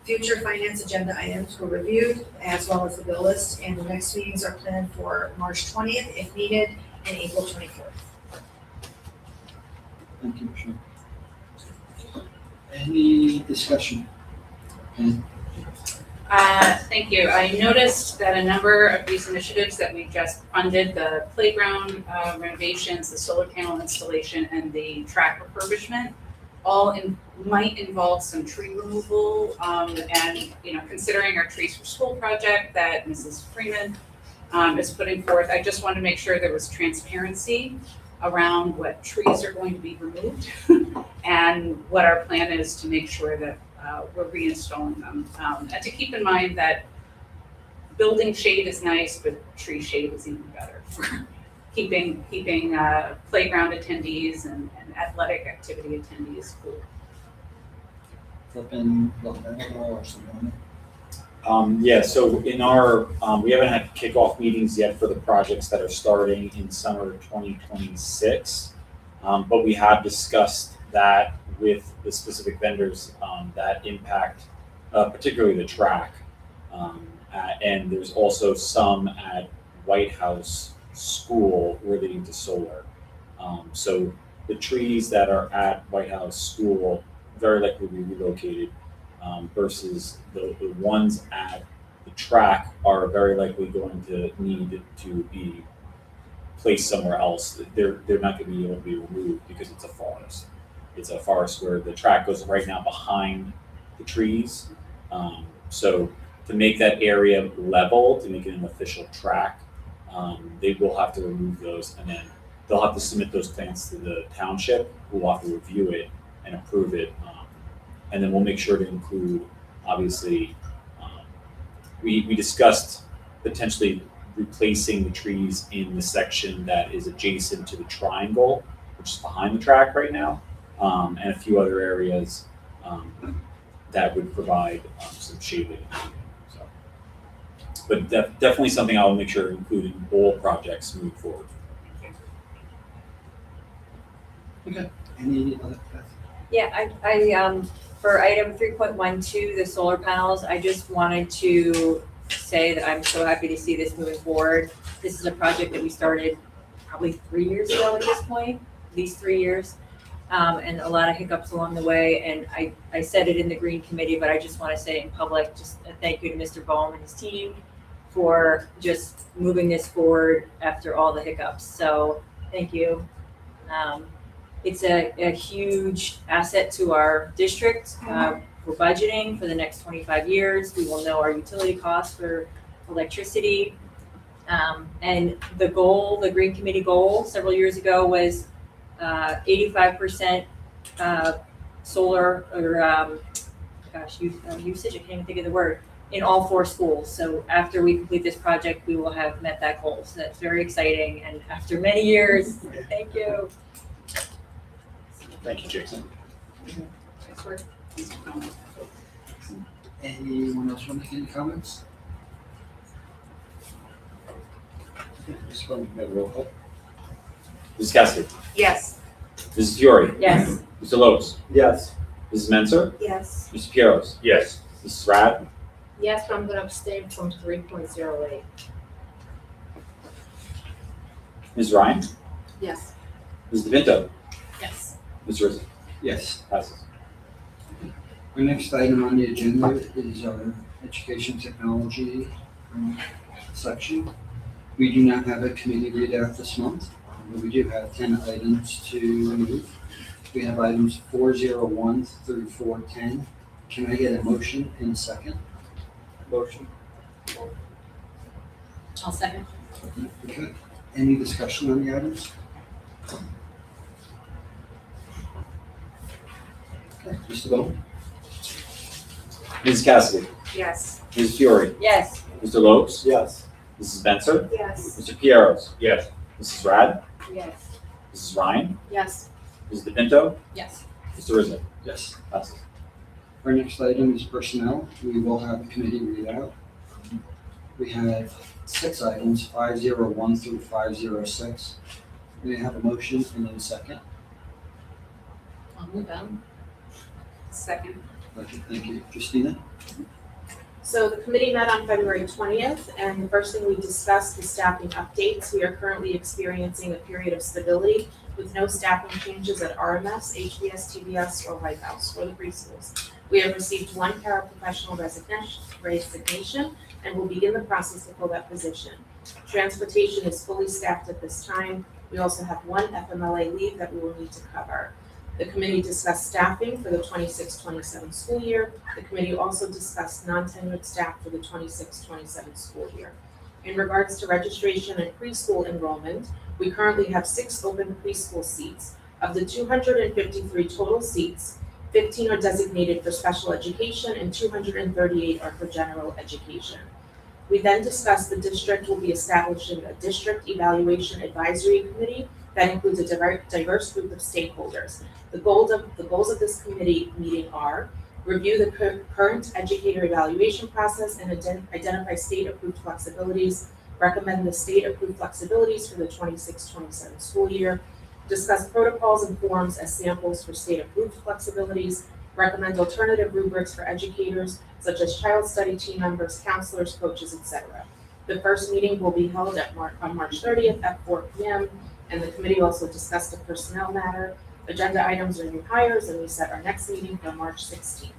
Speaker 5: Future finance agenda items were reviewed, as well as the bill list, and the next meetings are planned for March 20th if needed, and April 24th.
Speaker 1: Thank you, Commissioner. Any discussion?
Speaker 12: Thank you. I noticed that a number of these initiatives that we just funded, the playground renovations, the solar panel installation, and the track refurbishment, might involve some tree removal, and, considering our Trees for School project that Mrs. Freeman is putting forth, I just wanted to make sure there was transparency around what trees are going to be removed and what our plan is to make sure that we're reinstalling them. And to keep in mind that building shade is nice, but tree shade is even better for keeping playground attendees and athletic activity attendees cool.
Speaker 1: Flipping, or something?
Speaker 9: Yeah, so in our, we haven't had kickoff meetings yet for the projects that are starting in summer 2026. But we have discussed that with the specific vendors that impact, particularly the track. And there's also some at White House School relating to solar. So the trees that are at White House School very likely will be relocated, versus the ones at the track are very likely going to need to be placed somewhere else. They're not going to be able to be removed because it's a forest. It's a forest where the track goes right now behind the trees. So to make that area level, to make it an official track, they will have to remove those, and then they'll have to submit those plans to the township, who will have to review it and approve it. And then we'll make sure to include, obviously, we discussed potentially replacing the trees in the section that is adjacent to the triangle, which is behind the track right now, and a few other areas that would provide some shading. So, but definitely something I'll make sure to include in all projects moving forward.
Speaker 1: Okay. Any other?
Speaker 13: Yeah, I for item 3.12, the solar panels, I just wanted to say that I'm so happy to see this moving forward. This is a project that we started probably 3 years ago at this point, at least 3 years, and a lot of hiccups along the way. And I said it in the Green Committee, but I just want to say it in public, just a thank you to Mr. Bohm and his team for just moving this forward after all the hiccups. So thank you. It's a huge asset to our district for budgeting for the next 25 years. We will know our utility costs for electricity. And the goal, the Green Committee goal several years ago was 85% solar or usage, I can't even think of the word, in all 4 schools. So after we complete this project, we will have met that goal. So that's very exciting. And after many years, thank you.
Speaker 9: Thank you, Jason.
Speaker 1: Anyone else want to make any comments? Okay, just go ahead and roll call.
Speaker 9: Mrs. Cassidy,
Speaker 12: Yes.
Speaker 9: Mrs. Fiore,
Speaker 13: Yes.
Speaker 9: Mr. Lopes,
Speaker 14: Yes.
Speaker 9: Mrs. Menser,
Speaker 5: Yes.
Speaker 9: Mr. Pieros,
Speaker 14: Yes.
Speaker 9: Mrs. Rad,
Speaker 3: Yes, but I'm gonna abstain from 3.08.
Speaker 9: Ms. Ryan,
Speaker 3: Yes.
Speaker 9: Ms. DeVinto,
Speaker 12: Yes.
Speaker 9: Ms. Rizzo,
Speaker 1: Yes.
Speaker 9: passes.
Speaker 1: Our next item on the agenda is our education technology section. We do not have a committee readout this month, but we do have 10 items to move. We have items 401 through 410. Can I get a motion in a second?
Speaker 14: Motion.
Speaker 12: I'll second.
Speaker 1: Okay. Any discussion on the items? Okay, Mr. Bowman?
Speaker 9: Mrs. Cassidy,
Speaker 12: Yes.
Speaker 9: Mrs. Fiore,
Speaker 13: Yes.
Speaker 9: Mr. Lopes,
Speaker 14: Yes.
Speaker 9: Mrs. Benser?
Speaker 5: Yes.
Speaker 9: Mr. Pieros?
Speaker 2: Yes.
Speaker 9: Mrs. Rad?
Speaker 8: Yes.
Speaker 9: Mrs. Ryan?
Speaker 3: Yes.
Speaker 9: Mrs. DePinto?
Speaker 8: Yes.
Speaker 9: Mr. Rizzo?
Speaker 1: Yes.
Speaker 9: Passes.
Speaker 1: Our next item is personnel. We will have the committee read out. We have 6 items, 501 through 506. May I have a motion and then a second?
Speaker 8: I'll move on. Second.
Speaker 1: Okay, thank you. Christina?
Speaker 14: So the committee met on February 20th, and the first thing we discussed was staffing updates. We are currently experiencing a period of stability with no staffing changes at RMS, HBS, TBS, or White House for the preschools. We have received 1 paraprofessional resignation and will begin the process to fill that position. Transportation is fully staffed at this time. We also have 1 FMLA leave that we will need to cover. The committee discussed staffing for the 26-27 school year. The committee also discussed non-tenured staff for the 26-27 school year. In regards to registration and preschool enrollment, we currently have 6 open preschool seats. Of the 253 total seats, 15 are designated for special education and 238 are for general education. We then discussed the district will be establishing a district evaluation advisory committee that includes a diverse group of stakeholders. The goals of this committee meeting are review the current educator evaluation process and identify state-approved flexibilities, recommend the state-approved flexibilities for the 26-27 school year, discuss protocols and forms as samples for state-approved flexibilities, recommend alternative rubrics for educators such as child study team members, counselors, coaches, etc. The first meeting will be held on March 30th at 4 p.m. And the committee also discussed a personnel matter. Agenda items are new hires, and we set our next meeting for March 16th.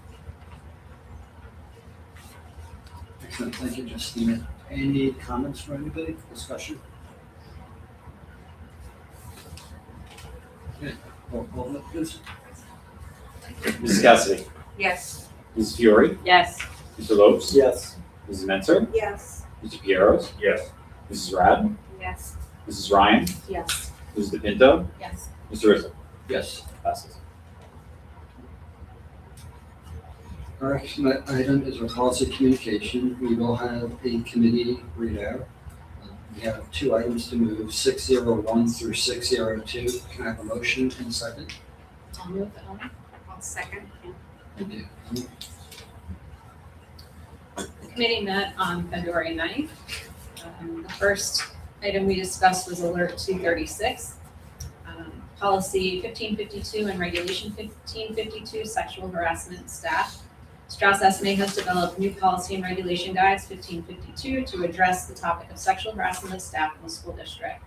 Speaker 1: Excellent, thank you, Justina. Any comments from anybody, discussion? Okay, roll call vote, please.
Speaker 9: Mrs. Cassidy?
Speaker 8: Yes.
Speaker 9: Mrs. Fiore?
Speaker 13: Yes.
Speaker 9: Mr. Lopes?
Speaker 1: Yes.
Speaker 9: Mrs. Menser?
Speaker 5: Yes.
Speaker 9: Mr. Pieros?
Speaker 2: Yes.
Speaker 9: Mrs. Rad?
Speaker 8: Yes.
Speaker 9: Mrs. Ryan?
Speaker 14: Yes.
Speaker 9: Mrs. DePinto?
Speaker 8: Yes.
Speaker 9: Mr. Rizzo?
Speaker 1: Yes.
Speaker 9: Passes.
Speaker 1: Our next item is our policy communication. We will have a committee readout. We have 2 items to move, 601 through 602. Can I have a motion and a second?
Speaker 8: I'll move on. I'll second.
Speaker 1: Thank you.
Speaker 15: The committee met on February 9th. The first item we discussed was Alert 236. Policy 1552 and Regulation 1552, sexual harassment staff. Strauss SMA has developed new policy and regulation guides 1552 to address the topic of sexual harassment of staff in the school district.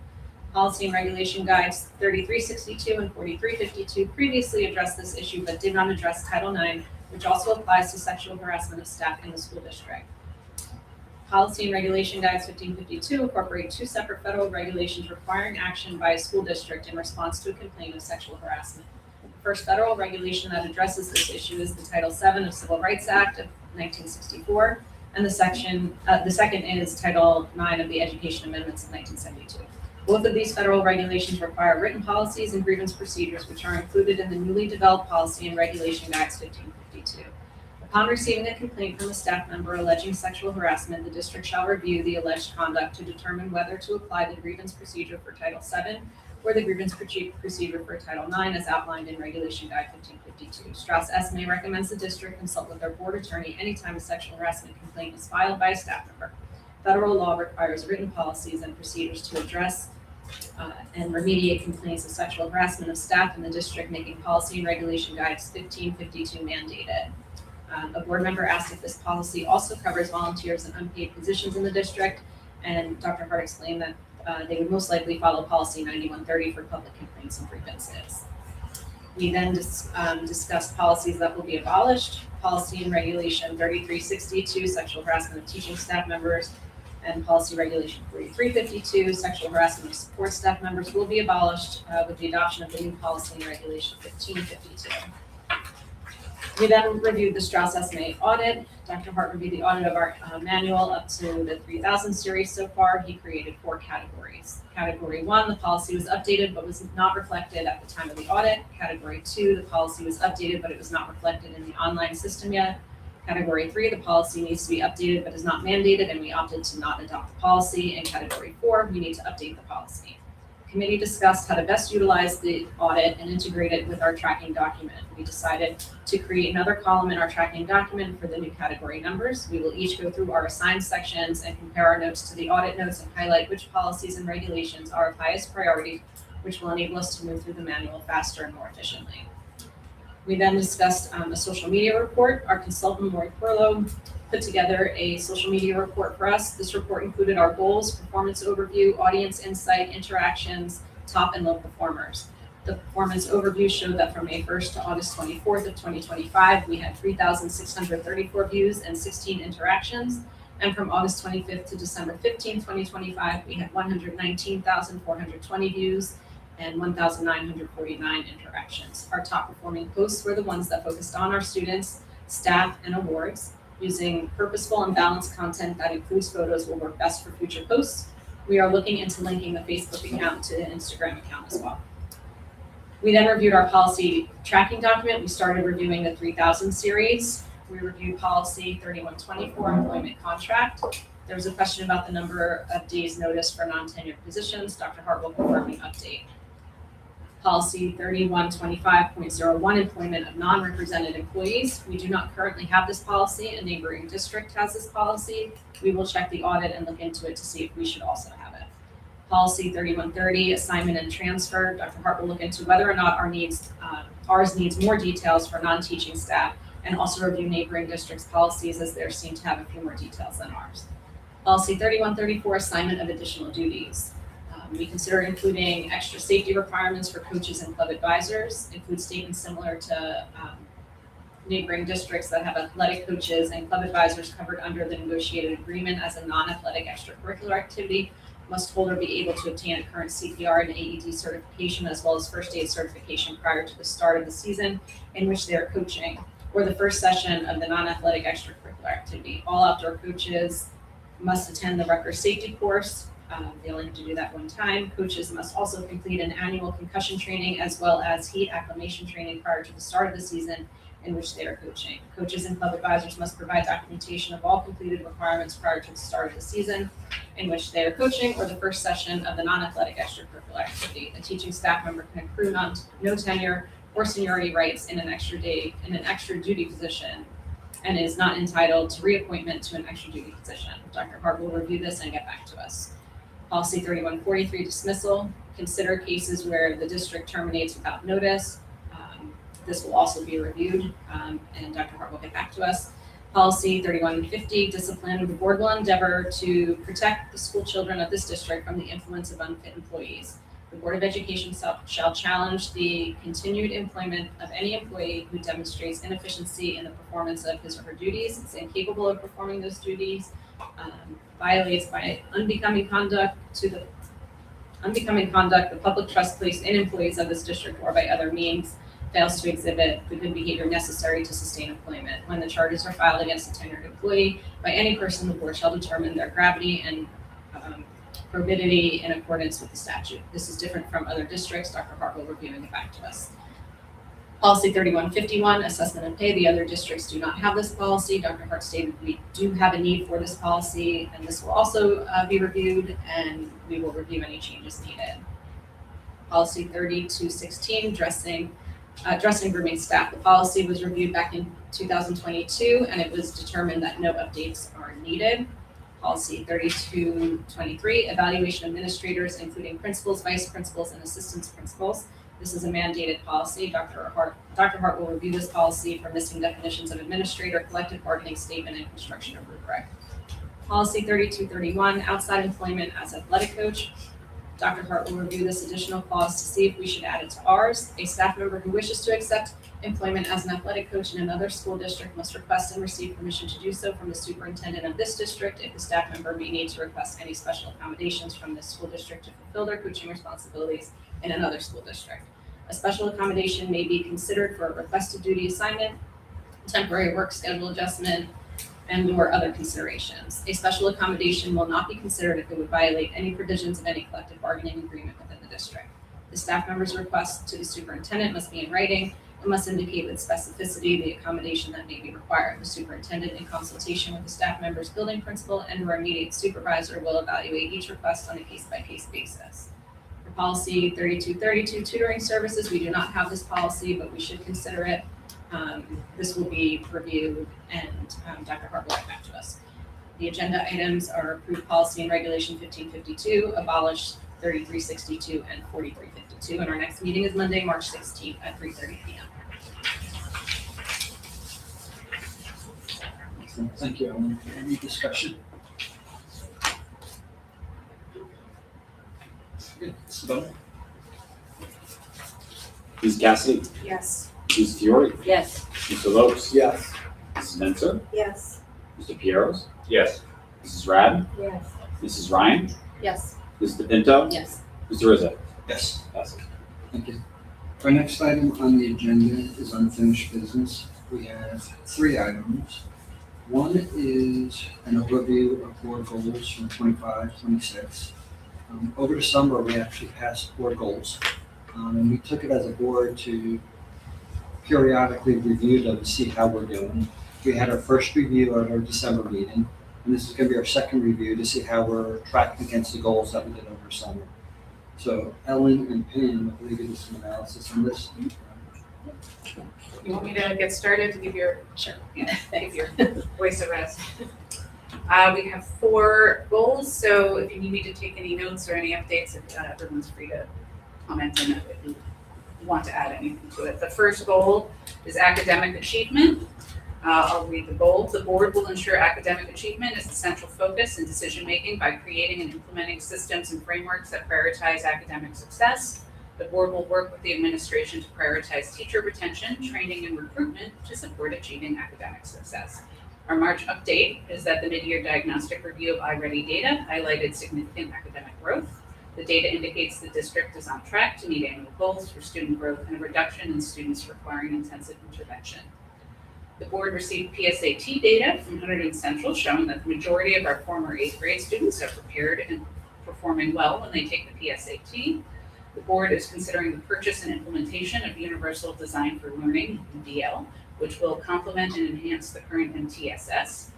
Speaker 15: Policy and regulation guides 3362 and 4352 previously addressed this issue but did not address Title IX, which also applies to sexual harassment of staff in the school district. Policy and Regulation Guides 1552 incorporate 2 separate federal regulations requiring action by a school district in response to a complaint of sexual harassment. The first federal regulation that addresses this issue is the Title VII of Civil Rights Act of 1964, and the second is Title IX of the Education Amendments of 1972. Both of these federal regulations require written policies and grievance procedures, which are included in the newly developed Policy and Regulation Guides 1552. Upon receiving a complaint from a staff member alleging sexual harassment, the district shall review the alleged conduct to determine whether to apply the grievance procedure for Title VII or the grievance procedure for Title IX as outlined in Regulation Guide 1552. Strauss SMA recommends the district consult with their board attorney anytime a sexual harassment complaint is filed by a staff member. Federal law requires written policies and procedures to address and remediate complaints of sexual harassment of staff in the district, making Policy and Regulation Guides 1552 mandated. A board member asked if this policy also covers volunteers and unpaid positions in the district, and Dr. Hart explained that they would most likely follow Policy 9130 for public complaints and grievances. We then discussed policies that will be abolished, Policy and Regulation 3362, sexual harassment of teaching staff members, and Policy Regulation 4352, sexual harassment of support staff members will be abolished with the adoption of the new Policy and Regulation 1552. We then reviewed the Strauss SMA audit. Dr. Hart reviewed the audit of our manual up to the 3000 series so far. He created 4 categories. Category 1, the policy was updated but was not reflected at the time of the audit. Category 2, the policy was updated but it was not reflected in the online system yet. Category 3, the policy needs to be updated but is not mandated, and we opted to not adopt the policy. And Category 4, we need to update the policy. The committee discussed how to best utilize the audit and integrate it with our tracking document. We decided to create another column in our tracking document for the new category numbers. We will each go through our assigned sections and compare our notes to the audit notes and highlight which policies and regulations are of highest priority, which will enable us to move through the manual faster and more efficiently. We then discussed a social media report. Our consultant, Lori Perlow, put together a social media report for us. This report included our goals, performance overview, audience insight, interactions, top and low performers. The performance overview showed that from May 1st to August 24th of 2025, we had 3,634 views and 16 interactions. And from August 25th to December 15th, 2025, we had 119,420 views and 1,949 interactions. Our top performing posts were the ones that focused on our students, staff, and awards. Using purposeful and balanced content that includes photos will work best for future posts. We are looking into linking the Facebook account to the Instagram account as well. We then reviewed our policy tracking document. We started reviewing the 3000 series. We reviewed policy 3124, employment contract. There was a question about the number of days notice for non-tenured positions. Dr. Hart will confirm an update. Policy 3125.01, employment of non-represented employees. We do not currently have this policy. A neighboring district has this policy. We will check the audit and look into it to see if we should also have it. Policy 3130, assignment and transfer. Dr. Hart will look into whether or not ours needs more details for non-teaching staff, and also review neighboring districts' policies as they seem to have a few more details than ours. Policy 3134, assignment of additional duties. We consider including extra safety requirements for coaches and club advisors, include statements similar to neighboring districts that have athletic coaches and club advisors covered under the negotiated agreement as a non-athletic extracurricular activity. Must holder be able to obtain a current CPR and AED certification as well as first aid certification prior to the start of the season in which they are coaching, or the first session of the non-athletic extracurricular activity. All outdoor coaches must attend the Rutgers safety course. They only have to do that one time. Coaches must also complete an annual concussion training as well as heat acclimation training prior to the start of the season in which they are coaching. Coaches and club advisors must provide documentation of all completed requirements prior to the start of the season in which they are coaching, or the first session of the non-athletic extracurricular activity. A teaching staff member can accrue no tenure or seniority rights in an extra duty position and is not entitled to reappointment to an extra duty position. Dr. Hart will review this and get back to us. Policy 3143, dismissal. Consider cases where the district terminates without notice. This will also be reviewed, and Dr. Hart will get back to us. Policy 3150, discipline. The board will endeavor to protect the school children of this district from the influence of unfit employees. The Board of Education shall challenge the continued employment of any employee who demonstrates inefficiency in the performance of his or her duties, is incapable of performing those duties, violates by unbecoming conduct the public trust placed in employees of this district, or by other means fails to exhibit the good behavior necessary to sustain employment. When the charges are filed against a tenured employee by any person, the board shall determine their gravity and probity in accordance with the statute. This is different from other districts. Dr. Hart will review and get back to us. Policy 3151, assessment and pay. The other districts do not have this policy. Dr. Hart stated we do have a need for this policy, and this will also be reviewed, and we will review any changes needed. Policy 3216, dressing grooming staff. The policy was reviewed back in 2022, and it was determined that no updates are needed. Policy 3223, evaluation administrators, including principals, vice principals, and assistant principals. This is a mandated policy. Dr. Hart will review this policy for missing definitions of administrator, collective bargaining statement, and construction of rubric. Policy 3231, outside employment as athletic coach. Dr. Hart will review this additional clause to see if we should add it to ours. A staff member who wishes to accept employment as an athletic coach in another school district must request and receive permission to do so from the superintendent of this district. If the staff member may need to request any special accommodations from this school district to fulfill their coaching responsibilities in another school district. A special accommodation may be considered for a requested duty assignment, temporary work schedule adjustment, and/or other considerations. A special accommodation will not be considered if it would violate any provisions of any collective bargaining agreement within the district. The staff member's request to the superintendent must be in writing, and must indicate with specificity the accommodation that may be required. The superintendent, in consultation with the staff members, building principal, and/or immediate supervisor, will evaluate each request on a case-by-case basis. For policy 3232, tutoring services, we do not have this policy, but we should consider it. This will be reviewed, and Dr. Hart will get back to us. The agenda items are approved policy and regulation 1552, abolish 3362 and 4352, and our next meeting is Monday, March 16th at 3:30 p.m.
Speaker 1: Excellent. Thank you, Ellen. Any discussion? Good. Mrs. Bowman?
Speaker 2: Ms. Cassidy,
Speaker 14: Yes.
Speaker 2: Ms. Fiore,
Speaker 13: Yes.
Speaker 2: Mr. Lopes,
Speaker 1: Yes.
Speaker 2: Mrs. Menzer,
Speaker 5: Yes.
Speaker 2: Mr. Pieros,
Speaker 9: Yes.
Speaker 2: Mrs. Rad,
Speaker 13: Yes.
Speaker 2: Mrs. Ryan,
Speaker 3: Yes.
Speaker 2: Ms. DePinto,
Speaker 15: Yes.
Speaker 2: Mr. Rizzo.
Speaker 1: Yes.
Speaker 2: Passes.
Speaker 1: Thank you. Our next item on the agenda is unfinished business. We have 3 items. One is an overview of board goals from 25-26. Over the summer, we actually passed board goals. And we took it as a board to periodically review them to see how we're doing. We had our first review at our December meeting, and this is going to be our second review to see how we're tracking against the goals that we did over summer. So Ellen and Pam, I believe, did some analysis on this.
Speaker 12: You want me to get started to give your, give your voice a rest? We have 4 goals, so if you need me to take any notes or any updates, everyone's free to comment in it if you want to add anything to it. The first goal is academic achievement. I'll read the goal. The board will ensure academic achievement is the central focus in decision-making by creating and implementing systems and frameworks that prioritize academic success. The board will work with the administration to prioritize teacher retention, training, and recruitment to support achieving academic success. Our March update is that the mid-year diagnostic review of iReady data highlighted significant academic growth. The data indicates the district is on track to meet annual goals for student growth and a reduction in students requiring intensive intervention. The board received PSAT data from Hunterdon Central showing that the majority of our former 8th grade students are prepared and performing well when they take the PSAT. The board is considering the purchase and implementation of Universal Design for Learning, UDL, which will complement and enhance the current MTSS.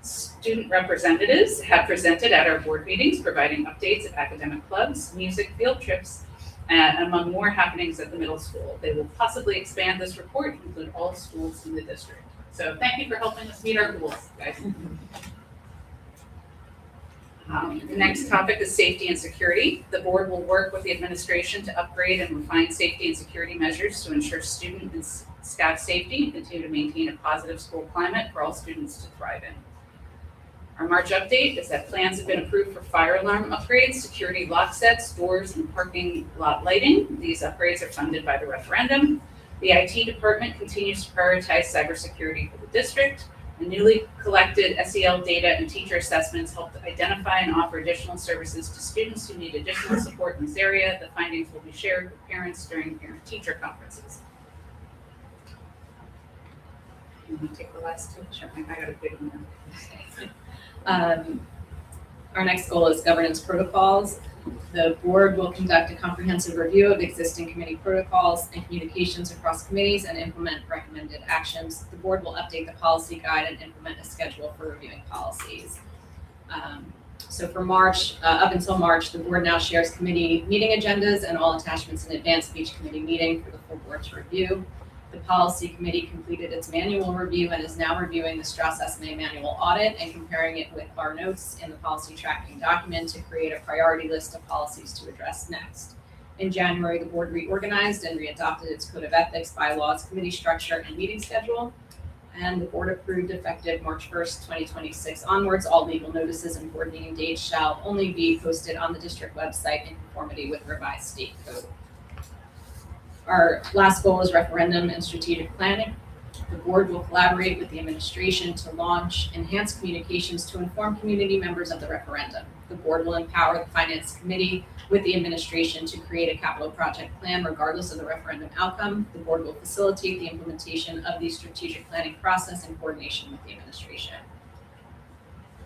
Speaker 12: Student representatives have presented at our board meetings, providing updates of academic clubs, music, field trips, and among more happenings at the middle school. They will possibly expand this report to include all schools in the district. So thank you for helping us meet our goals, guys. The next topic is safety and security. The board will work with the administration to upgrade and refine safety and security measures to ensure student and staff safety and continue to maintain a positive school climate for all students to thrive in. Our March update is that plans have been approved for fire alarm upgrades, security lock sets, doors, and parking lot lighting. These upgrades are funded by the referendum. The IT department continues to prioritize cybersecurity for the district. The newly collected SEL data and teacher assessments help to identify and offer additional services to students who need additional support in this area. The findings will be shared with parents during parent-teacher conferences. You want to take the last 2? Sure, I got a big one.
Speaker 15: Our next goal is governance protocols. The board will conduct a comprehensive review of existing committee protocols and communications across committees and implement recommended actions. The board will update the policy guide and implement a schedule for reviewing policies. So for March, up until March, the board now shares committee meeting agendas and all attachments in advance of each committee meeting for the full board to review. The policy committee completed its manual review and is now reviewing the Strauss SMA manual audit and comparing it with our notes in the policy tracking document to create a priority list of policies to address next. In January, the board reorganized and readopted its code of ethics, bylaws, committee structure, and meeting schedule. And the board approved effective March 1st, 2026 onwards, all legal notices and board meeting dates shall only be posted on the district website in conformity with revised state code. Our last goal is referendum and strategic planning. The board will collaborate with the administration to launch enhanced communications to inform community members of the referendum. The board will empower the finance committee with the administration to create a capital project plan regardless of the referendum outcome. The board will facilitate the implementation of the strategic planning process in coordination with the administration.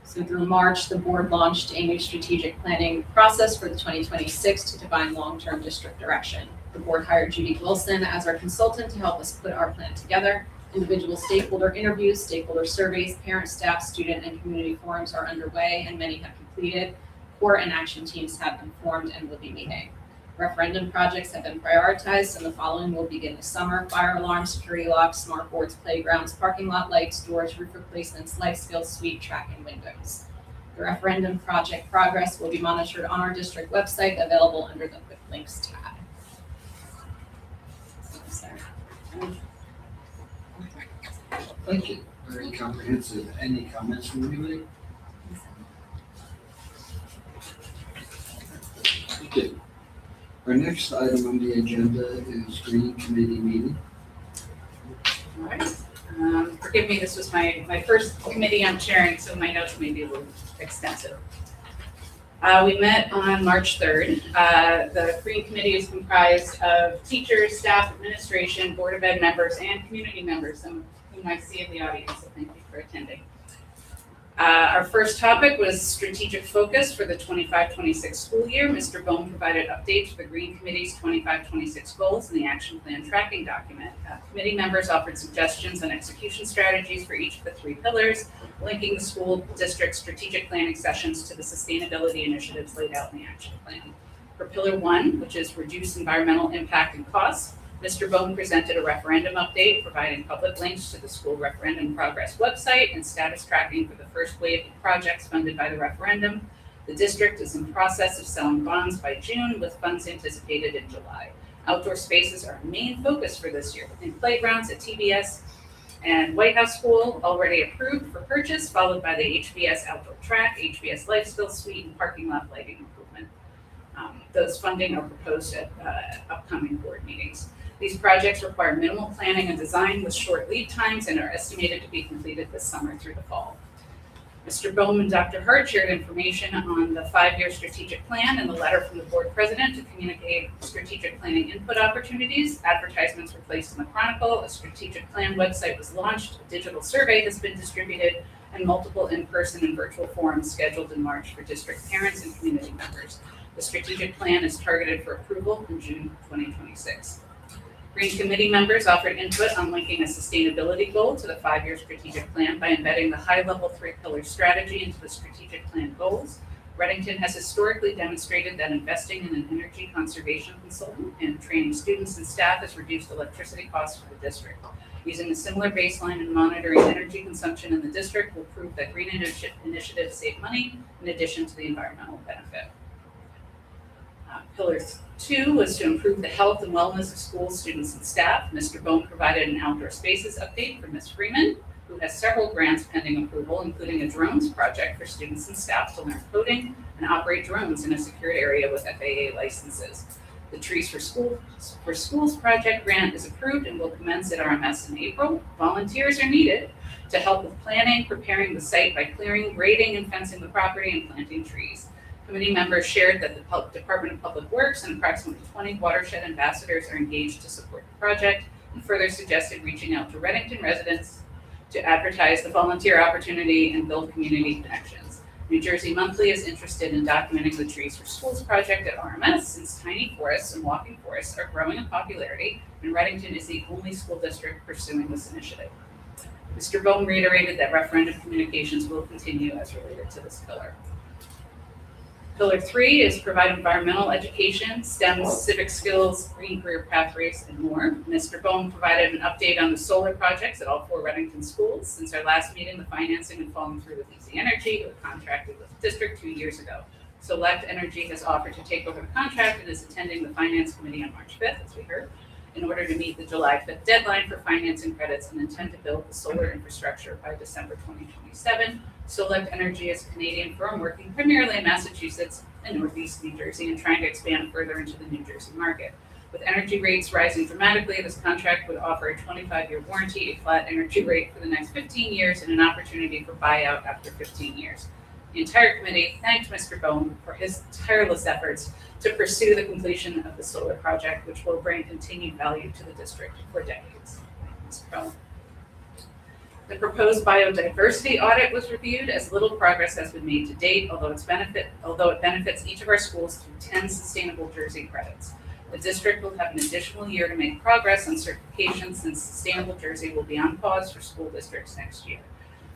Speaker 15: So through March, the board launched a new strategic planning process for the 2026 to define long-term district direction. The board hired Judy Wilson as our consultant to help us put our plan together. Individual stakeholder interviews, stakeholder surveys, parent, staff, student, and community forums are underway, and many have completed. Core and action teams have been formed and will be meeting. Referendum projects have been prioritized, and the following will begin this summer: fire alarms, security locks, smart boards, playgrounds, parking lot lights, doors, roof replacements, life skills suite, track, and windows. The referendum project progress will be monitored on our district website, available under the Quick Links tab.
Speaker 1: Thank you. Very comprehensive. Any comments from anybody? Okay. Our next item on the agenda is Green Committee meeting.
Speaker 12: All right. Forgive me, this was my first committee I'm chairing, so my notes may be a little extensive. We met on March 3rd. The Green Committee is comprised of teachers, staff, administration, Board of Ed members, and community members, some of whom I see in the audience, so thank you for attending. Our first topic was strategic focus for the 25-26 school year. Mr. Bohm provided updates for the Green Committee's 25-26 goals in the action plan tracking document. Committee members offered suggestions on execution strategies for each of the 3 pillars, linking the school district strategic planning sessions to the sustainability initiatives laid out in the action plan. For Pillar 1, which is reduce environmental impact and costs, Mr. Bohm presented a referendum update, providing public links to the school referendum progress website and status tracking for the first wave of projects funded by the referendum. The district is in process of selling bonds by June, with funds anticipated in July. Outdoor spaces are a main focus for this year, within playgrounds at TBS and White House School, already approved for purchase, followed by the HBS outdoor track, HBS life skills suite, and parking lot lighting improvement. Those funding are proposed at upcoming board meetings. These projects require minimal planning and design with short lead times and are estimated to be completed this summer through the fall. Mr. Bohm and Dr. Hart shared information on the 5-year strategic plan and the letter from the board president to communicate strategic planning input opportunities. Advertisements were placed in the Chronicle, a strategic plan website was launched, a digital survey has been distributed, and multiple in-person and virtual forums scheduled in March for district parents and community members. The strategic plan is targeted for approval in June 2026. Green Committee members offered input on linking a sustainability goal to the 5-year strategic plan by embedding the high-level 3-pillar strategy into the strategic plan goals. Reddington has historically demonstrated that investing in an energy conservation consultant and training students and staff has reduced electricity costs for the district. Using a similar baseline and monitoring energy consumption in the district will prove that green initiatives save money in addition to the environmental benefit. Pillar 2 was to improve the health and wellness of schools, students, and staff. Mr. Bohm provided an outdoor spaces update for Ms. Freeman, who has several grants pending approval, including a drones project for students and staff to learn coding and operate drones in a secured area with FAA licenses. The Trees for Schools project grant is approved and will commence at RMS in April. Volunteers are needed to help with planning, preparing the site by clearing, grading, and fencing the property and planting trees. Committee members shared that the Department of Public Works and approximately 20 watershed ambassadors are engaged to support the project, and further suggested reaching out to Reddington residents to advertise the volunteer opportunity and build community connections. New Jersey Monthly is interested in documenting the Trees for Schools project at RMS, since tiny forests and walking forests are growing in popularity, and Reddington is the only school district pursuing this initiative. Mr. Bohm reiterated that referendum communications will continue as related to this pillar. Pillar 3 is provide environmental education, STEM, civic skills, green career pathways, and more. Mr. Bohm provided an update on the solar projects at all 4 Reddington schools. Since our last meeting, the financing had fallen through with Easy Energy, who contracted with the district 2 years ago. Select Energy has offered to take over the contract and is attending the Finance Committee on March 5th, as we heard, in order to meet the July 5th deadline for financing credits and intend to build the solar infrastructure by December 2027. Select Energy is a Canadian firm working primarily in Massachusetts and Northeast New Jersey and trying to expand further into the New Jersey market. With energy rates rising dramatically, this contract would offer a 25-year warranty, a flat energy rate for the next 15 years, and an opportunity for buyout after 15 years. The entire committee thanked Mr. Bohm for his tireless efforts to pursue the completion of the solar project, which will bring continued value to the district for decades. Mr. Bohm. The proposed biodiversity audit was reviewed, as little progress has been made to date, although it benefits each of our schools through 10 Sustainable Jersey credits. The district will have an additional year to make progress on certification since Sustainable Jersey will be on pause for school districts next year.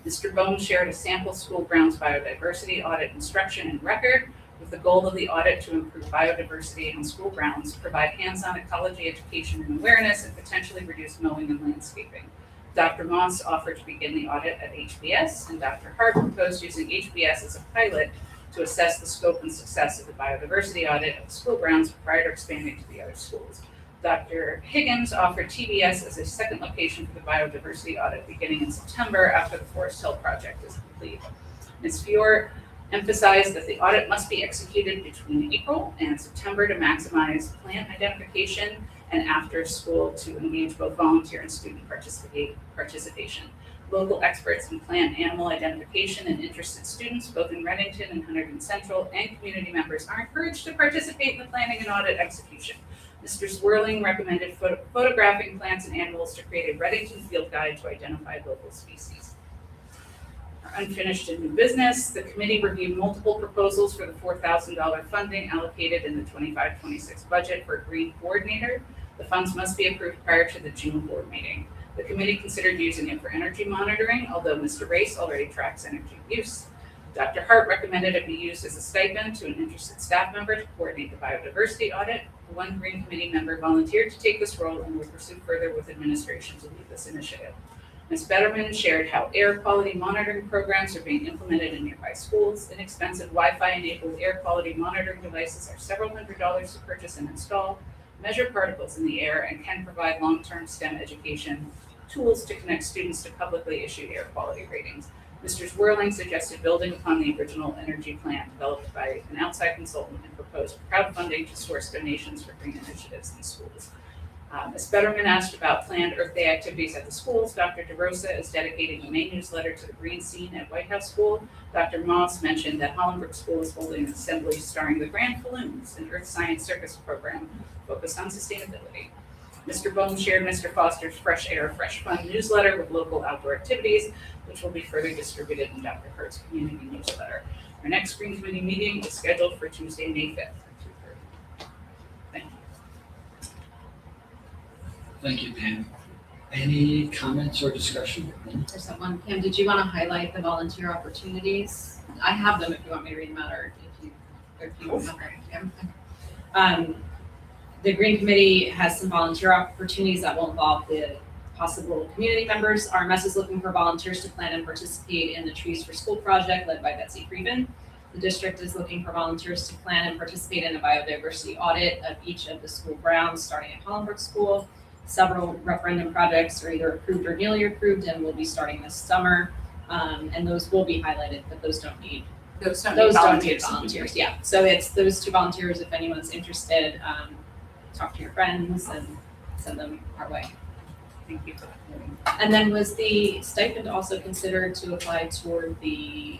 Speaker 12: Mr. Bone shared a sample school grounds biodiversity audit instruction and record with the goal of the audit to improve biodiversity on school grounds, provide hands-on ecology education and awareness, and potentially reduce mowing and landscaping. Dr. Moss offered to begin the audit at HBS, and Dr. Hart proposed using HBS as a pilot to assess the scope and success of the biodiversity audit of the school grounds prior to expanding to the other schools. Dr. Higgins offered TBS as a second location for the biodiversity audit beginning in September after the Forest Hill project is complete. Ms. Fior emphasized that the audit must be executed between April and September to maximize plant identification and after school to engage both volunteer and student participation. Local experts in plant animal identification and interested students, both in Reddington and Hunterdon Central, and community members are encouraged to participate in the planning and audit execution. Mr. Swirling recommended photographing plants and animals to create a Reddington field guide to identify local species. Our unfinished and new business, the committee reviewed multiple proposals for the $4,000 funding allocated in the 25-26 budget for a green coordinator. The funds must be approved prior to the June board meeting. The committee considered using it for energy monitoring, although Mr. Race already tracks energy use. Dr. Hart recommended it be used as a stipend to an interested staff member to coordinate the biodiversity audit. One Green Committee member volunteered to take this role and will pursue further with administration to lead this initiative. Ms. Betterman shared how air quality monitoring programs are being implemented in nearby schools. Inexpensive Wi-Fi enabled air quality monitoring devices are several $100s to purchase and install, measure particles in the air, and can provide long-term STEM education tools to connect students to publicly issued air quality ratings. Mr. Swirling suggested building upon the original energy plan developed by an outside consultant and proposed crowdfunding to source donations for green initiatives in schools. Ms. Betterman asked about planned Earth Day activities at the schools. Dr. DeRosa is dedicating a May newsletter to the green scene at White House School. Dr. Moss mentioned that Hollenbrook School is holding an assembly starring the Grand Falloons, an Earth Science Circus program focused on sustainability. Mr. Bone shared Mr. Foster's Fresh Air, Fresh Fun newsletter with local outdoor activities, which will be further distributed in Dr. Hart's community newsletter. Our next Green Committee meeting is scheduled for Tuesday, May 5th at 2:30. Thank you.
Speaker 1: Thank you, Pam. Any comments or discussion?
Speaker 15: For someone, Pam, did you want to highlight the volunteer opportunities? I have them if you want me to read them out, or if you have them. Yeah. The Green Committee has some volunteer opportunities that will involve the possible community members. RMS is looking for volunteers to plan and participate in the Trees for School project led by Betsy Friedman. The district is looking for volunteers to plan and participate in a biodiversity audit of each of the school grounds, starting at Hollenbrook School. Several referendum projects are either approved or nearly approved and will be starting this summer. And those will be highlighted, but those don't need volunteers. Yeah, so it's those two volunteers. If anyone's interested, talk to your friends and send them our way.
Speaker 12: Thank you.
Speaker 15: And then was the stipend also considered to apply toward the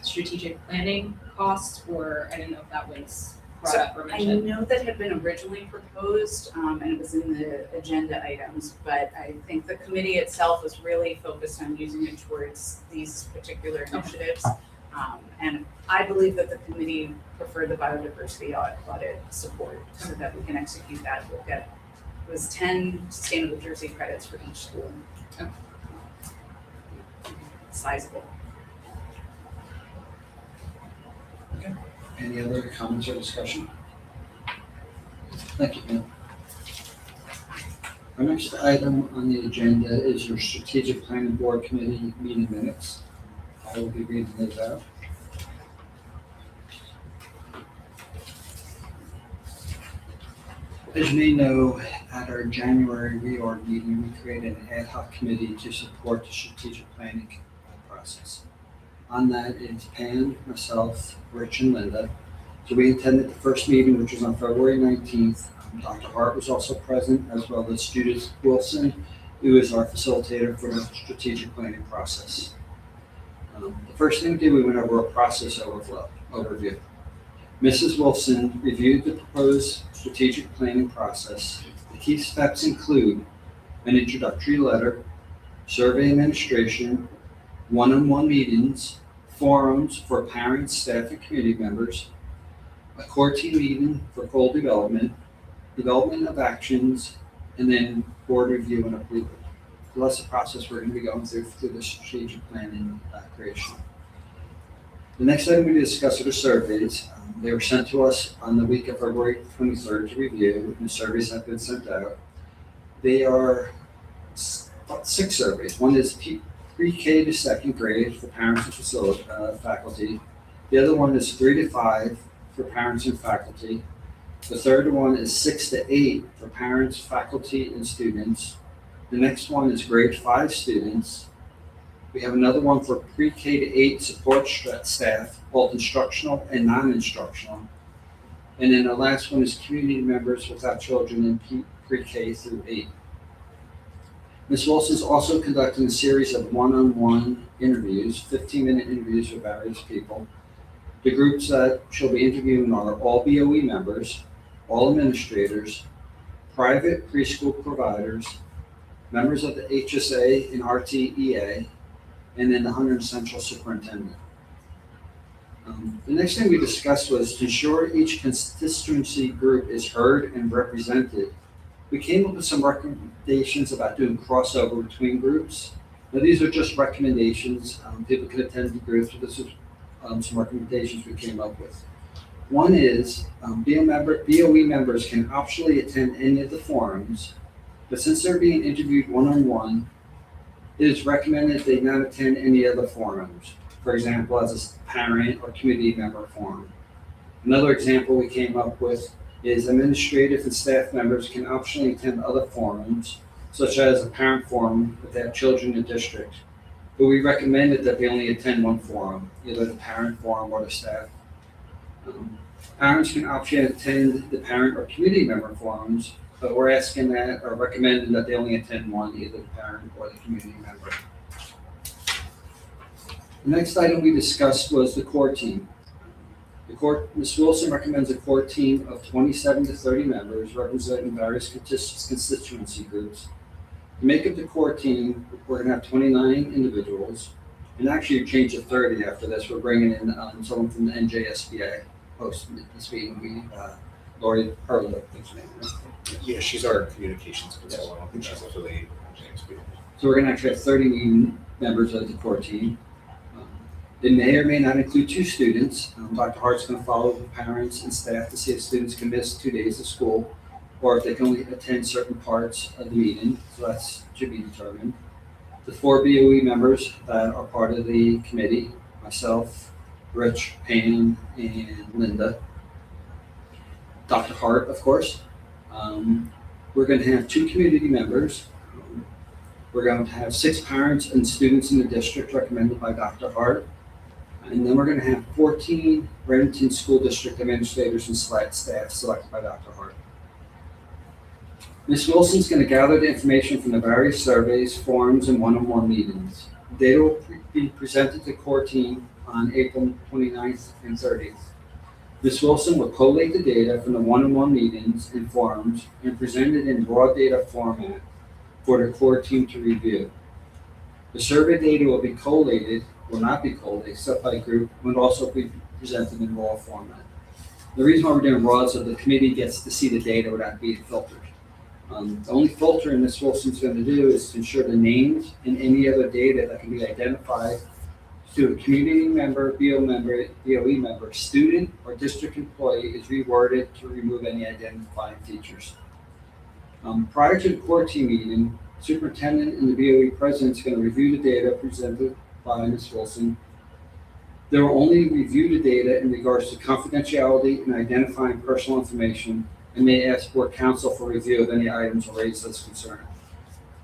Speaker 15: strategic planning cost, or I didn't know if that was brought up or
Speaker 12: I
Speaker 15: mentioned?
Speaker 12: know that had been originally proposed, and it was in the agenda items, but I think the committee itself was really focused on using it towards these particular initiatives. And I believe that the committee preferred the biodiversity audit support so that we can execute that. We'll get, it was 10 Sustainable Jersey credits for each school.
Speaker 15: Okay.
Speaker 12: Sizable.
Speaker 1: Any other comments or discussion? Thank you, Pam. Our next item on the agenda is your Strategic Planning Board Committee meeting minutes. I will be reading those out. As you may know, at our January reorg meeting, we created an ad hoc committee to support the strategic planning process. On that is Pam, myself, Rich, and Linda. So we attended the first meeting, which was on February 19th. Dr. Hart was also present, as well as Judith Wilson, who is our facilitator for the strategic planning process. The first thing we did, we went over a process overview. Mrs. Wilson reviewed the proposed strategic planning process. The key steps include an introductory letter, survey administration, one-on-one meetings, forums for parents, staff, and community members, a core team meeting for goal development, development of actions, and then board review and approval. So that's the process we're gonna be going through the strategic planning creation. The next item we discuss are the surveys. They were sent to us on the week of February 23rd to review, and the surveys have been sent out. They are about 6 surveys. One is pre-K to second grade for parents and faculty. The other one is 3 to 5 for parents and faculty. The third one is 6 to 8 for parents, faculty, and students. The next one is grade 5 students. We have another one for pre-K to 8 support staff, both instructional and non-instructional. And then the last one is community members without children in pre-K through 8. Ms. Wilson's also conducting a series of one-on-one interviews, 15-minute interviews with various people. The groups that she'll be interviewing are all BOE members, all administrators, private preschool providers, members of the HSA and RTEA, and then the Hunterdon Central Superintendent. The next thing we discussed was to ensure each constituency group is heard and represented. We came up with some recommendations about doing crossover between groups. Now, these are just recommendations. People could attend the groups, but this is some recommendations we came up with. One is BOE members can optionally attend any of the forums, but since they're being interviewed one-on-one, it is recommended they not attend any other forums, for example, as a parent or community member forum. Another example we came up with is administrative and staff members can optionally attend other forums, such as a parent forum if they have children in the district. But we recommended that they only attend one forum, either the parent forum or the staff. Parents can optionally attend the parent or community member forums, but we're asking that or recommending that they only attend one, either the parent or the community member. The next item we discussed was the core team. Ms. Wilson recommends a core team of 27 to 30 members representing various constituency groups. To make up the core team, we're going to have 29 individuals, and actually change to 30 after this. We're bringing in someone from the NJSBA post this meeting. Lori Hurley, I think her name is.
Speaker 7: Yeah, she's our communications consultant. I don't think she's affiliated with James.
Speaker 1: So we're going to actually have 30 members of the core team. They may or may not include 2 students. Dr. Hart's going to follow with parents and staff to see if students can miss 2 days of school, or if they can only attend certain parts of the meeting. So that's to be determined. The 4 BOE members that are part of the committee, myself, Rich, Pam, and Linda. Dr. Hart, of course. We're going to have 2 community members. We're going to have 6 parents and students in the district recommended by Dr. Hart. And then we're going to have 14 Remington School District administrators and staff selected by Dr. Hart. Ms. Wilson's going to gather the information from the various surveys, forums, and one-on-one meetings. Data will be presented to the core team on April 29th and 30th. Ms. Wilson will collate the data from the one-on-one meetings and forums and present it in raw data format for the core team to review. The survey data will be collated, will not be collated except by group, and will also be presented in raw format. The reason why we're doing raw is so the committee gets to see the data without being filtered. The only filtering Ms. Wilson's going to do is to ensure the names and any other data that can be identified to a community member, BOE member, student, or district employee is reworded to remove any identifying features. Prior to the core team meeting, superintendent and the BOE president is going to review the data presented by Ms. Wilson. They will only review the data in regards to confidentiality and identifying personal information, and may ask board counsel for review of any items raised as concern.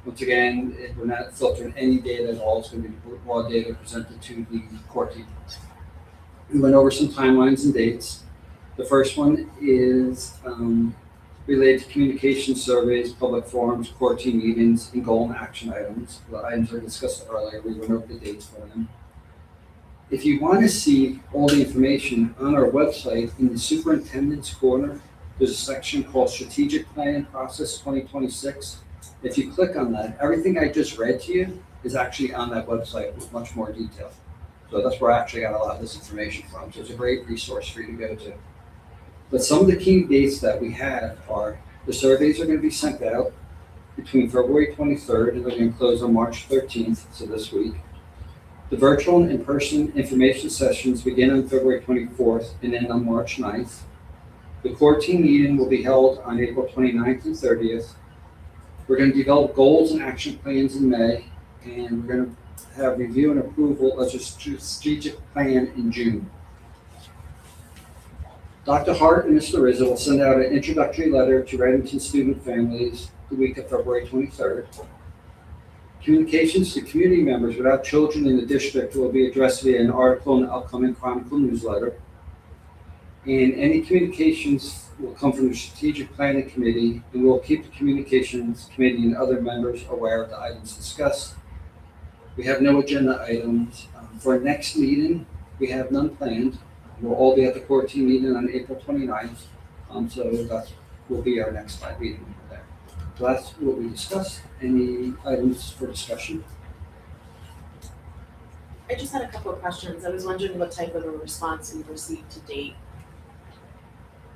Speaker 1: Once again, we're not filtering any data at all. It's going to be raw data presented to the core team. We went over some timelines and dates. The first one is related to communication surveys, public forums, core team meetings, and goal and action items. The items I discussed earlier, we went over the dates for them. If you want to see all the information on our website, in the superintendent's corner, there's a section called Strategic Planning Process 2026. If you click on that, everything I just read to you is actually on that website with much more detail. So that's where I actually got a lot of this information from. So it's a great resource for you to go to. But some of the key dates that we have are The surveys are going to be sent out between February 23rd and they're going to close on March 13th, so this week. The virtual and in-person information sessions begin on February 24th and end on March 9th. The core team meeting will be held on April 29th and 30th. We're going to develop goals and action plans in May, and we're going to have review and approval of a strategic plan in June. Dr. Hart and Mr. Rizzo will send out an introductory letter to Reddington student families the week of February 23rd. Communications to community members without children in the district will be addressed via an article in the upcoming Chronicle newsletter. And any communications will come from the Strategic Planning Committee, and we'll keep the Communications Committee and other members aware of the items discussed. We have no agenda items. For our next meeting, we have none planned. We'll all be at the core team meeting on April 29th. So that will be our next meeting there. So that's what we discussed. Any items for discussion?
Speaker 14: I just had a couple of questions. I was wondering what type of a response we've received to date.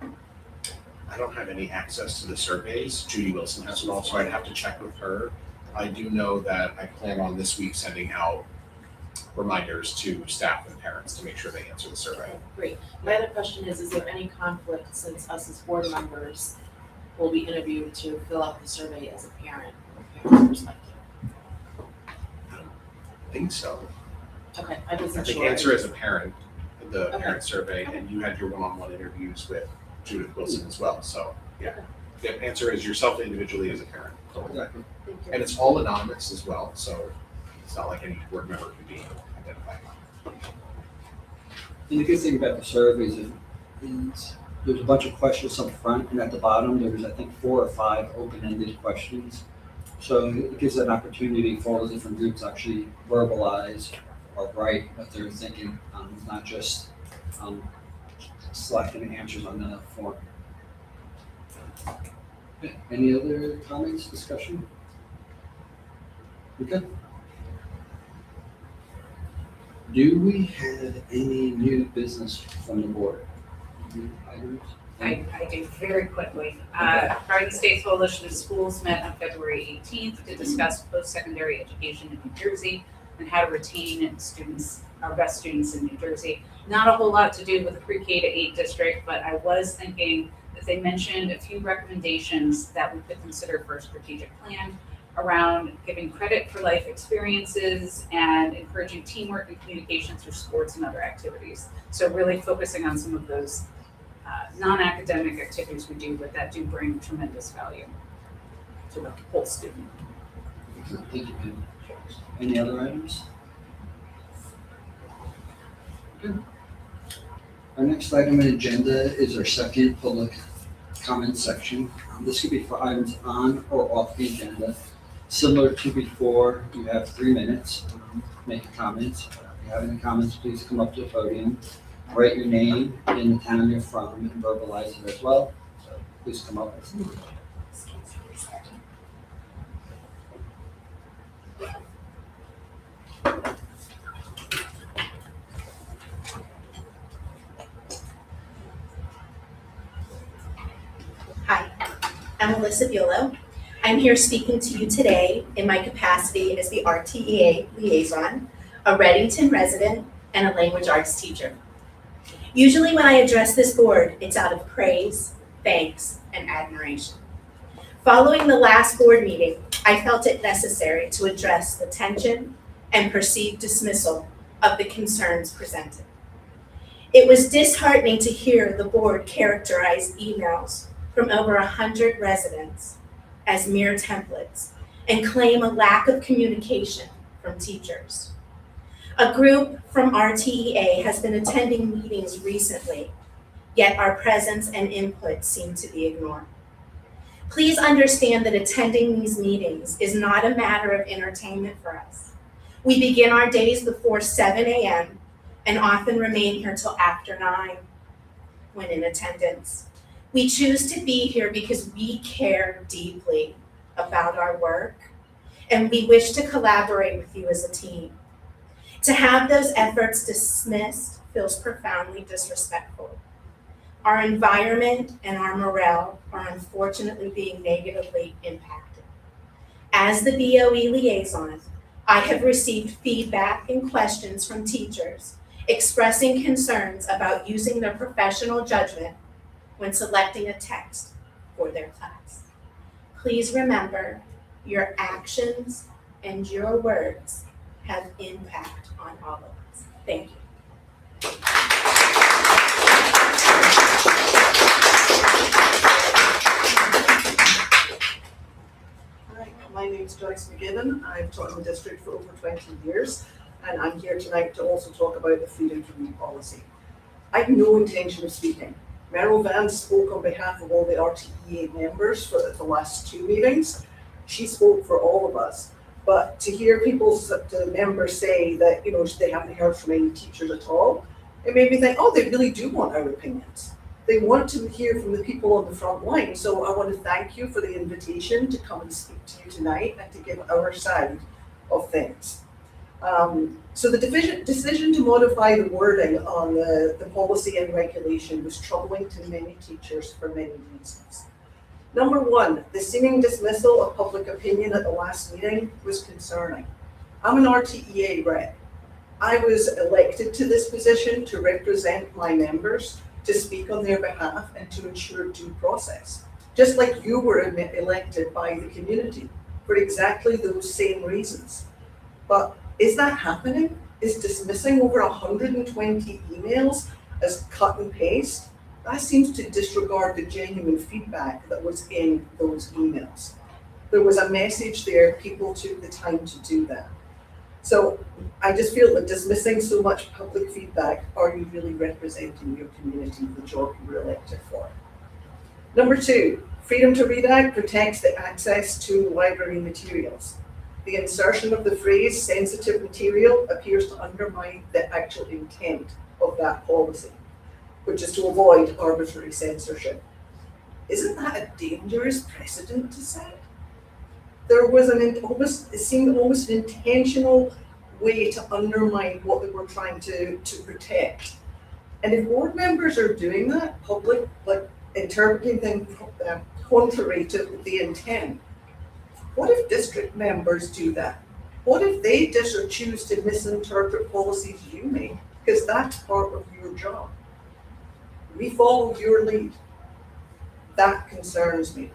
Speaker 7: I don't have any access to the surveys. Judy Wilson has it all, so I'd have to check with her. I do know that I plan on this week sending out reminders to staff and parents to make sure they answer the survey.
Speaker 14: Great. My other question is there any conflict since us as board members will be interviewed to fill out the survey as a parent from a parent's perspective?
Speaker 7: I think so.
Speaker 14: Okay, I
Speaker 7: I
Speaker 14: wasn't
Speaker 7: think
Speaker 14: sure.
Speaker 7: answer as a parent, the
Speaker 14: Okay.
Speaker 7: parent survey, and you had your one-on-one interviews with Judith Wilson as well, so, yeah. Yeah, answer as yourself individually as a parent.
Speaker 1: Exactly.
Speaker 14: Thank you.
Speaker 7: And it's all anonymous as well, so it's not like any board member can be identified.
Speaker 1: And the good thing about the surveys is there's a bunch of questions up front, and at the bottom, there's, I think, 4 or 5 open-ended questions. So it gives an opportunity for all the different groups to actually verbalize or write what they're thinking, not just selecting answers on the form. Okay. Any other comments, discussion? Okay. Do we have any new business from the board? Any items?
Speaker 12: I do very quickly. Garden State Coalition of Schools met on February 18th to discuss post-secondary education in New Jersey and how to retain students, our best students in New Jersey. Not a whole lot to do with the pre-K to 8 district, but I was thinking that they mentioned a few recommendations that we could consider for a strategic plan around giving credit for life experiences and encouraging teamwork and communication through sports and other activities. So really focusing on some of those non-academic activities we do, but that do bring tremendous value to the whole student.
Speaker 1: Thank you, Pam. Any other items? Good. Our next item on the agenda is our second public comment section. This could be for items on or off the agenda. Similar to before, you have 3 minutes to make comments. If you have any comments, please come up to the podium. Write your name and the town you're from and verbalize it as well. So please come up.
Speaker 16: Hi, I'm Alyssa Bulow. I'm here speaking to you today in my capacity as the RTEA liaison, a Reddington resident, and a language arts teacher. Usually when I address this board, it's out of praise, thanks, and admiration. Following the last board meeting, I felt it necessary to address the tension and perceived dismissal of the concerns presented. It was disheartening to hear the board characterize emails from over 100 residents as mere templates and claim a lack of communication from teachers. A group from RTEA has been attending meetings recently, yet our presence and input seem to be ignored. Please understand that attending these meetings is not a matter of entertainment for us. We begin our days before 7 a.m. and often remain here till after 9 when in attendance. We choose to be here because we care deeply about our work and we wish to collaborate with you as a team. To have those efforts dismissed feels profoundly disrespectful. Our environment and our morale are unfortunately being negatively impacted. As the BOE liaison, I have received feedback and questions from teachers expressing concerns about using their professional judgment when selecting a text for their class. Please remember, your actions and your words have impact on all of us. Thank you.
Speaker 17: Hi, my name's Joyce McGibbon. I've taught in the district for over 20 years, and I'm here tonight to also talk about the freedom to read policy. I have no intention of speaking. Meryl Vance spoke on behalf of all the RTEA members for the last 2 meetings. She spoke for all of us. But to hear the members say that, they haven't heard from any teachers at all, it made me think, oh, they really do want our opinions. They want to hear from the people on the front line. So I want to thank you for the invitation to come and speak to you tonight and to give our side of things. So the decision to modify the wording on the policy and regulation was troubling to many teachers for many reasons. Number one, the seeming dismissal of public opinion at the last meeting was concerning. I'm an RTEA rep. I was elected to this position to represent my members, to speak on their behalf and to ensure due process, just like you were elected by the community for exactly those same reasons. But is that happening? Is dismissing over 120 emails as cut and paste? That seems to disregard the genuine feedback that was in those emails. There was a message there, people took the time to do that. So I just feel that dismissing so much public feedback, are you really representing your community, the job you were elected for? Number two, Freedom to Read Act protects the access to library materials. The insertion of the phrase sensitive material appears to undermine the actual intent of that policy, which is to avoid arbitrary censorship. Isn't that a dangerous precedent to set? There was it seemed almost an intentional way to undermine what they were trying to protect. And if board members are doing that, interpreting things contrary to the intent, what if district members do that? What if they choose to misinterpret policies you make? Because that's part of your job. We followed your lead. That concerns me.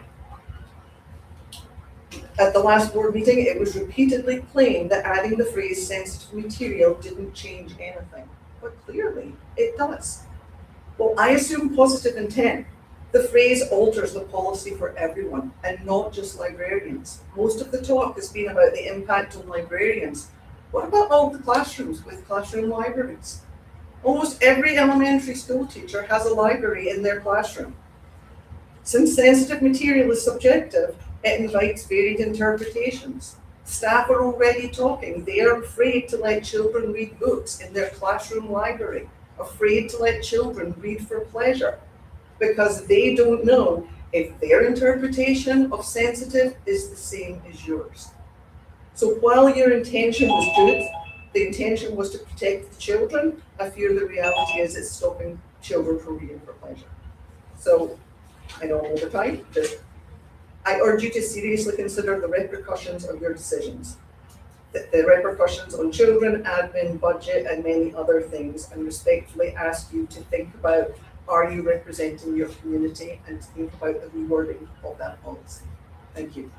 Speaker 17: At the last board meeting, it was repeatedly claimed that adding the phrase sensitive material didn't change anything, but clearly it does. Well, I assume positive intent. The phrase alters the policy for everyone and not just librarians. Most of the talk has been about the impact on librarians. What about all the classrooms with classroom libraries? Almost every elementary school teacher has a library in their classroom. Since sensitive material is subjective, it invites varied interpretations. Staff are already talking. They are afraid to let children read books in their classroom library, afraid to let children read for pleasure, because they don't know if their interpretation of sensitive is the same as yours. So while your intention was good, the intention was to protect the children, I fear the reality is it's stopping children from reading for pleasure. So I know I'm over time, but I urge you to seriously consider the repercussions of your decisions. The repercussions on children, admin, budget, and many other things, and respectfully ask you to think about, are you representing your community, and to think about the rewording of that policy. Thank you.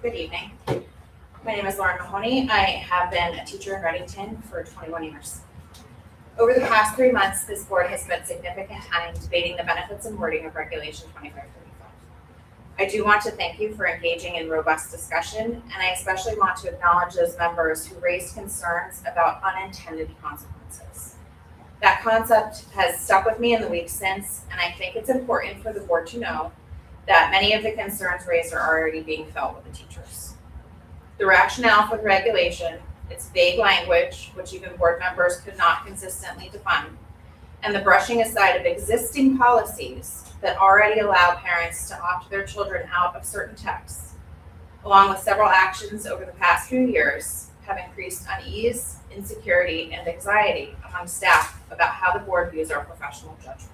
Speaker 18: Good evening. My name is Lauren Mahoney. I have been a teacher in Reddington for 21 years. Over the past 3 months, this board has spent significant time debating the benefits and wording of Regulation 2535. I do want to thank you for engaging in robust discussion, and I especially want to acknowledge those members who raised concerns about unintended consequences. That concept has stuck with me in the weeks since, and I think it's important for the board to know that many of the concerns raised are already being felt with the teachers. The rationale for the regulation, its vague language, which even board members could not consistently define, and the brushing aside of existing policies that already allow parents to opt their children out of certain texts, along with several actions over the past few years, have increased unease, insecurity, and anxiety among staff about how the board views our professional judgment.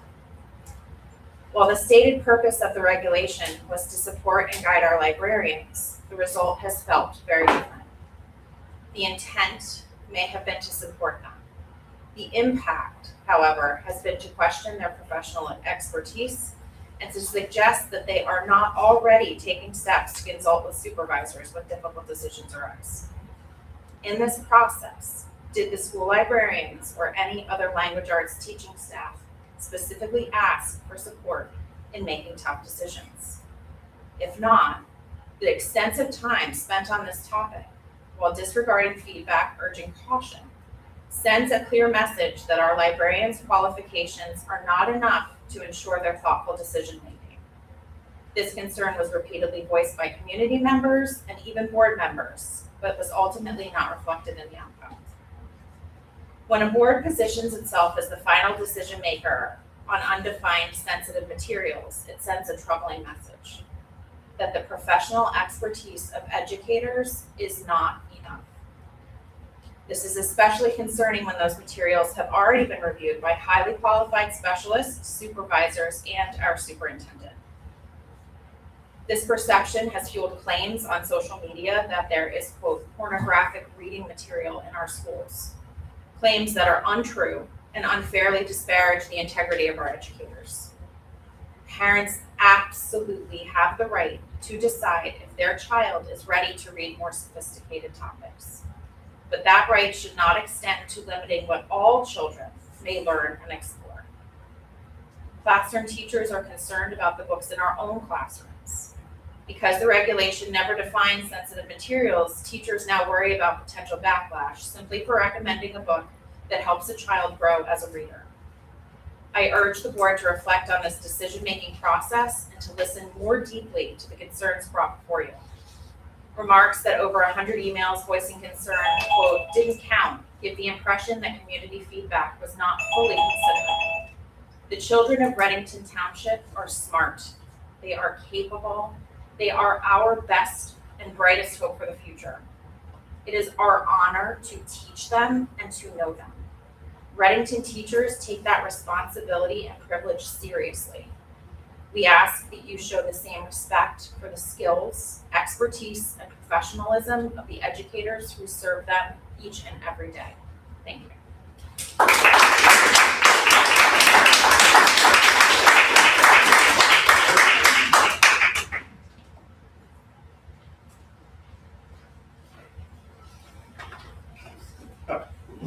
Speaker 18: While the stated purpose of the regulation was to support and guide our librarians, the result has felt very different. The intent may have been to support them. The impact, however, has been to question their professional expertise and to suggest that they are not already taking steps to consult with supervisors when difficult decisions arise. In this process, did the school librarians or any other language arts teaching staff specifically ask for support in making tough decisions? If not, the extensive time spent on this topic, while disregarding feedback urging caution, sends a clear message that our librarians' qualifications are not enough to ensure their thoughtful decision-making. This concern was repeatedly voiced by community members and even board members, but was ultimately not reflected in the outcome. When a board positions itself as the final decision maker on undefined sensitive materials, it sends a troubling message that the professional expertise of educators is not enough. This is especially concerning when those materials have already been reviewed by highly qualified specialists, supervisors, and our superintendent. This perception has fueled claims on social media that there is, quote, pornographic reading material in our schools. Claims that are untrue and unfairly disparage the integrity of our educators. Parents absolutely have the right to decide if their child is ready to read more sophisticated topics. But that right should not extend to limiting what all children may learn and explore. Classroom teachers are concerned about the books in our own classrooms. Because the regulation never defines sensitive materials, teachers now worry about potential backlash simply for recommending a book that helps a child grow as a reader. I urge the board to reflect on this decision-making process and to listen more deeply to the concerns brought before you. Remarks that over 100 emails voicing concern, quote, didn't count, give the impression that community feedback was not fully considered. The children of Reddington Township are smart. They are capable. They are our best and brightest hope for the future. It is our honor to teach them and to know them. Reddington teachers take that responsibility and privilege seriously. We ask that you show the same respect for the skills, expertise, and professionalism of the educators who serve them each and every day. Thank you.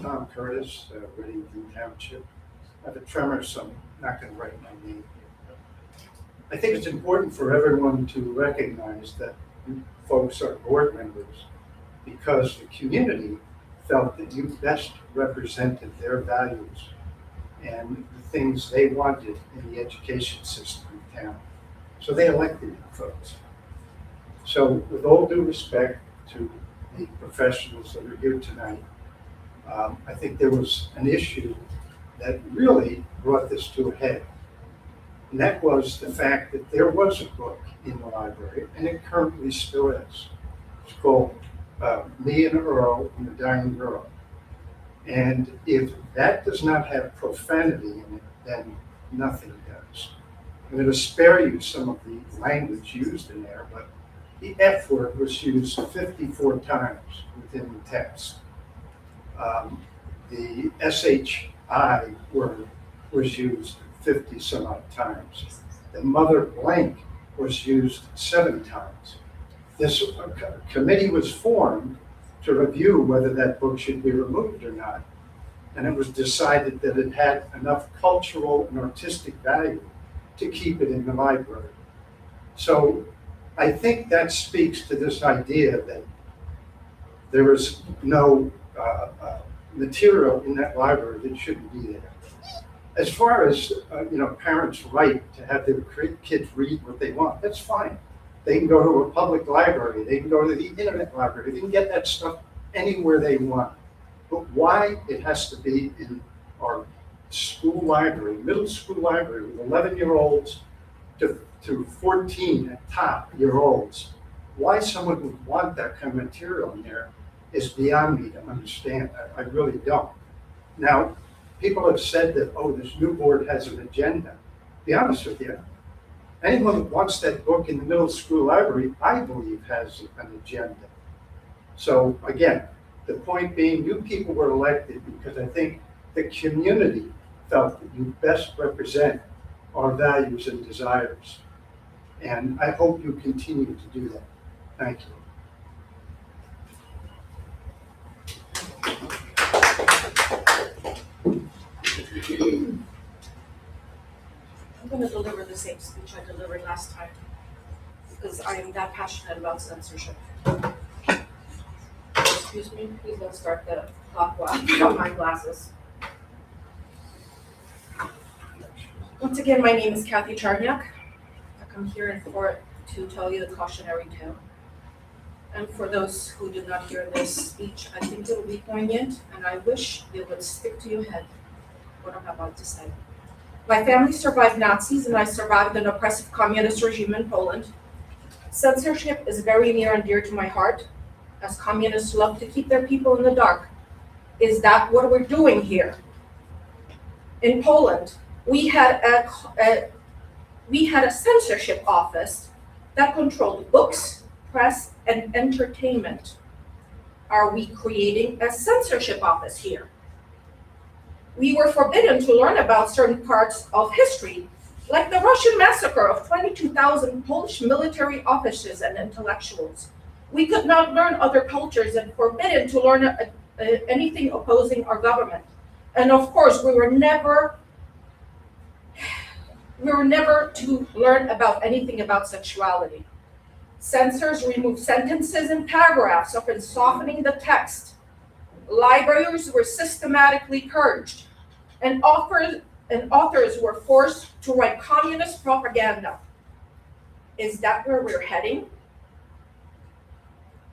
Speaker 19: Tom Curtis, Reddington Township. I have a tremor, so I'm not going to write my name here. I think it's important for everyone to recognize that you folks are board members because the community felt that you best represented their values and the things they wanted in the education system in town. So they elected you folks. So with all due respect to the professionals that are here tonight, I think there was an issue that really brought this to a head. And that was the fact that there was a book in the library, and it currently still is. It's called Me and Earl and the Dying Girl. And if that does not have profanity in it, then nothing does. I'm going to spare you some of the language used in there, but the F word was used 54 times within the text. The SHI word was used 50 some odd times. The mother blank was used 7 times. This committee was formed to review whether that book should be removed or not. And it was decided that it had enough cultural and artistic value to keep it in the library. So I think that speaks to this idea that there is no material in that library that shouldn't be there. As far as parents' right to have their kids read what they want, that's fine. They can go to a public library, they can go to the internet library, they can get that stuff anywhere they want. But why it has to be in our school library, middle school library with 11-year-olds to 14 at top year olds. Why someone would want that kind of material in there is beyond me to understand. I really don't. Now, people have said that, oh, this new board has an agenda. Be honest with you, anyone that wants that book in the middle school library, I believe, has an agenda. So again, the point being, you people were elected because I think the community felt that you best represent our values and desires. And I hope you continue to do that. Thank you.
Speaker 10: I'm gonna deliver the same speech I delivered last time, because I am that passionate about censorship. Excuse me, please don't start the clock while I put on my glasses. Once again, my name is Kathy Charniak. I come here in court to tell you the cautionary tale. And for those who did not hear this speech, I think it will be poignant, and I wish it would stick to your head what I'm about to say. My family survived Nazis, and I survived an oppressive communist regime in Poland. Censorship is very near and dear to my heart, as communists love to keep their people in the dark. Is that what we're doing here? In Poland, we had a censorship office that controlled books, press, and entertainment. Are we creating a censorship office here? We were forbidden to learn about certain parts of history, like the Russian massacre of 22,000 Polish military officers and intellectuals. We could not learn other cultures and forbidden to learn anything opposing our government. And of course, we were never to learn about anything about sexuality. Censors removed sentences and paragraphs, often softening the text. Libraries were systematically purged, and authors were forced to write communist propaganda. Is that where we're heading?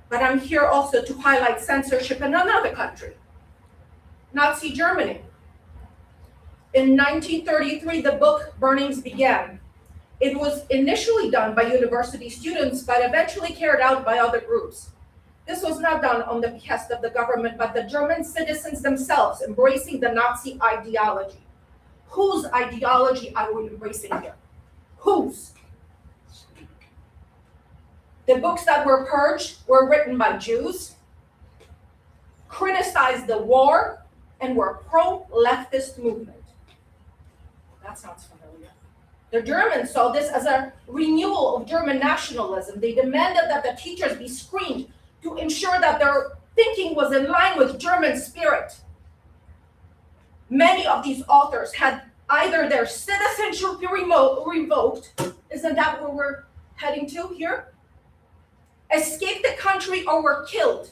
Speaker 10: But I'm here also to highlight censorship in another country, Nazi Germany. In 1933, the book burnings began. It was initially done by university students, but eventually carried out by other groups. This was not done on the behest of the government, but the German citizens themselves embracing the Nazi ideology. Whose ideology are we embracing here? Whose? The books that were purged were written by Jews, criticized the war, and were pro-leftist movement. That sounds familiar. The Germans saw this as a renewal of German nationalism. They demanded that the teachers be screened to ensure that their thinking was in line with German spirit. Many of these authors had either their citizenship revoked, isn't that where we're heading to here? Escaped the country or were killed.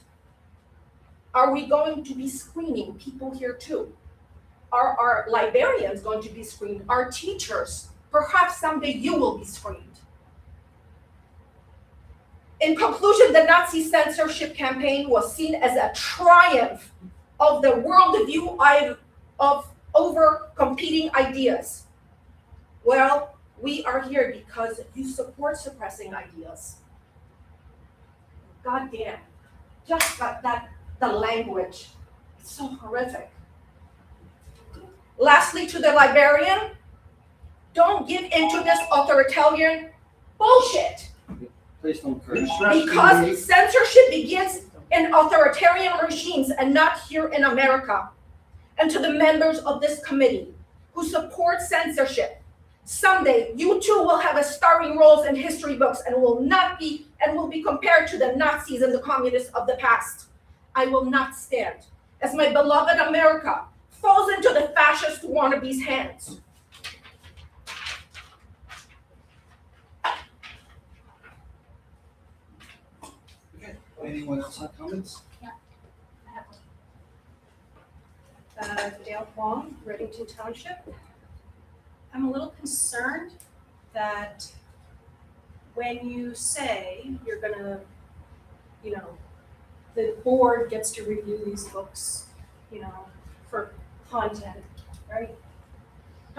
Speaker 10: Are we going to be screening people here too? Are our librarians going to be screened? Our teachers? Perhaps someday you will be screened. In conclusion, the Nazi censorship campaign was seen as a triumph of the worldview of over competing ideas. Well, we are here because you support suppressing ideas. God damn, just the language, it's so horrific. Lastly, to the librarian, don't give into this authoritarian bullshit.
Speaker 1: Please don't curse.
Speaker 10: Because censorship begins in authoritarian regimes and not here in America. And to the members of this committee who support censorship, someday you too will have a starring roles in history books and will be compared to the Nazis and the communists of the past. I will not stand as my beloved America falls into the fascist wannabes' hands.
Speaker 1: Okay, anyone else have comments?
Speaker 20: Dale Huang, Reddington Township. I'm a little concerned that when you say you're gonna, the board gets to review these books, for content, right?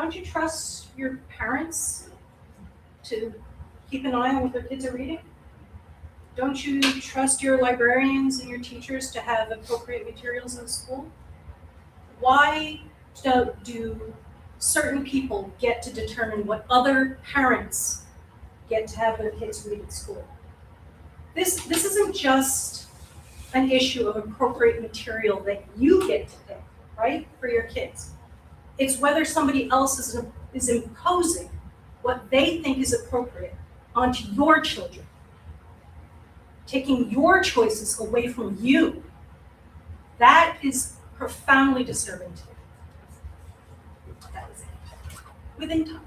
Speaker 20: Don't you trust your parents to keep an eye on what their kids are reading? Don't you trust your librarians and your teachers to have appropriate materials in school? Why do certain people get to determine what other parents get to have their kids read at school? This isn't just an issue of appropriate material that you get to pick, right, for your kids. It's whether somebody else is imposing what they think is appropriate onto your children, taking your choices away from you. That is profoundly disturbing to me. That is it. Within time.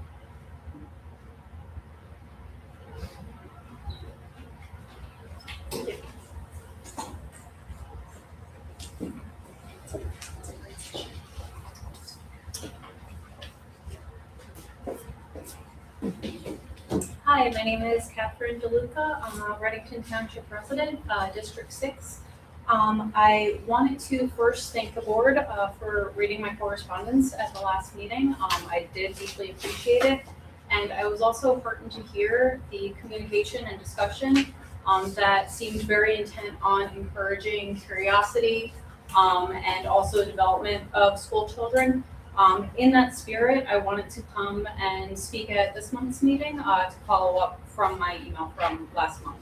Speaker 15: Hi, my name is Catherine DeLuca. I'm a Reddington Township resident, District 6. I wanted to first thank the board for reading my correspondence at the last meeting. I did deeply appreciate it. And I was also heartened to hear the communication and discussion that seemed very intent on encouraging curiosity and also development of school children. In that spirit, I wanted to come and speak at this month's meeting to follow up from my email from last month.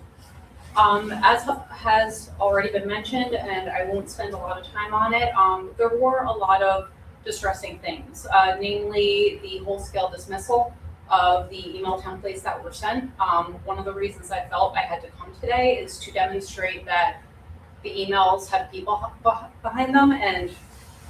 Speaker 15: As has already been mentioned, and I won't spend a lot of time on it, there were a lot of distressing things, namely the whole-scale dismissal of the email templates that were sent. One of the reasons I felt I had to come today is to demonstrate that the emails have people behind them and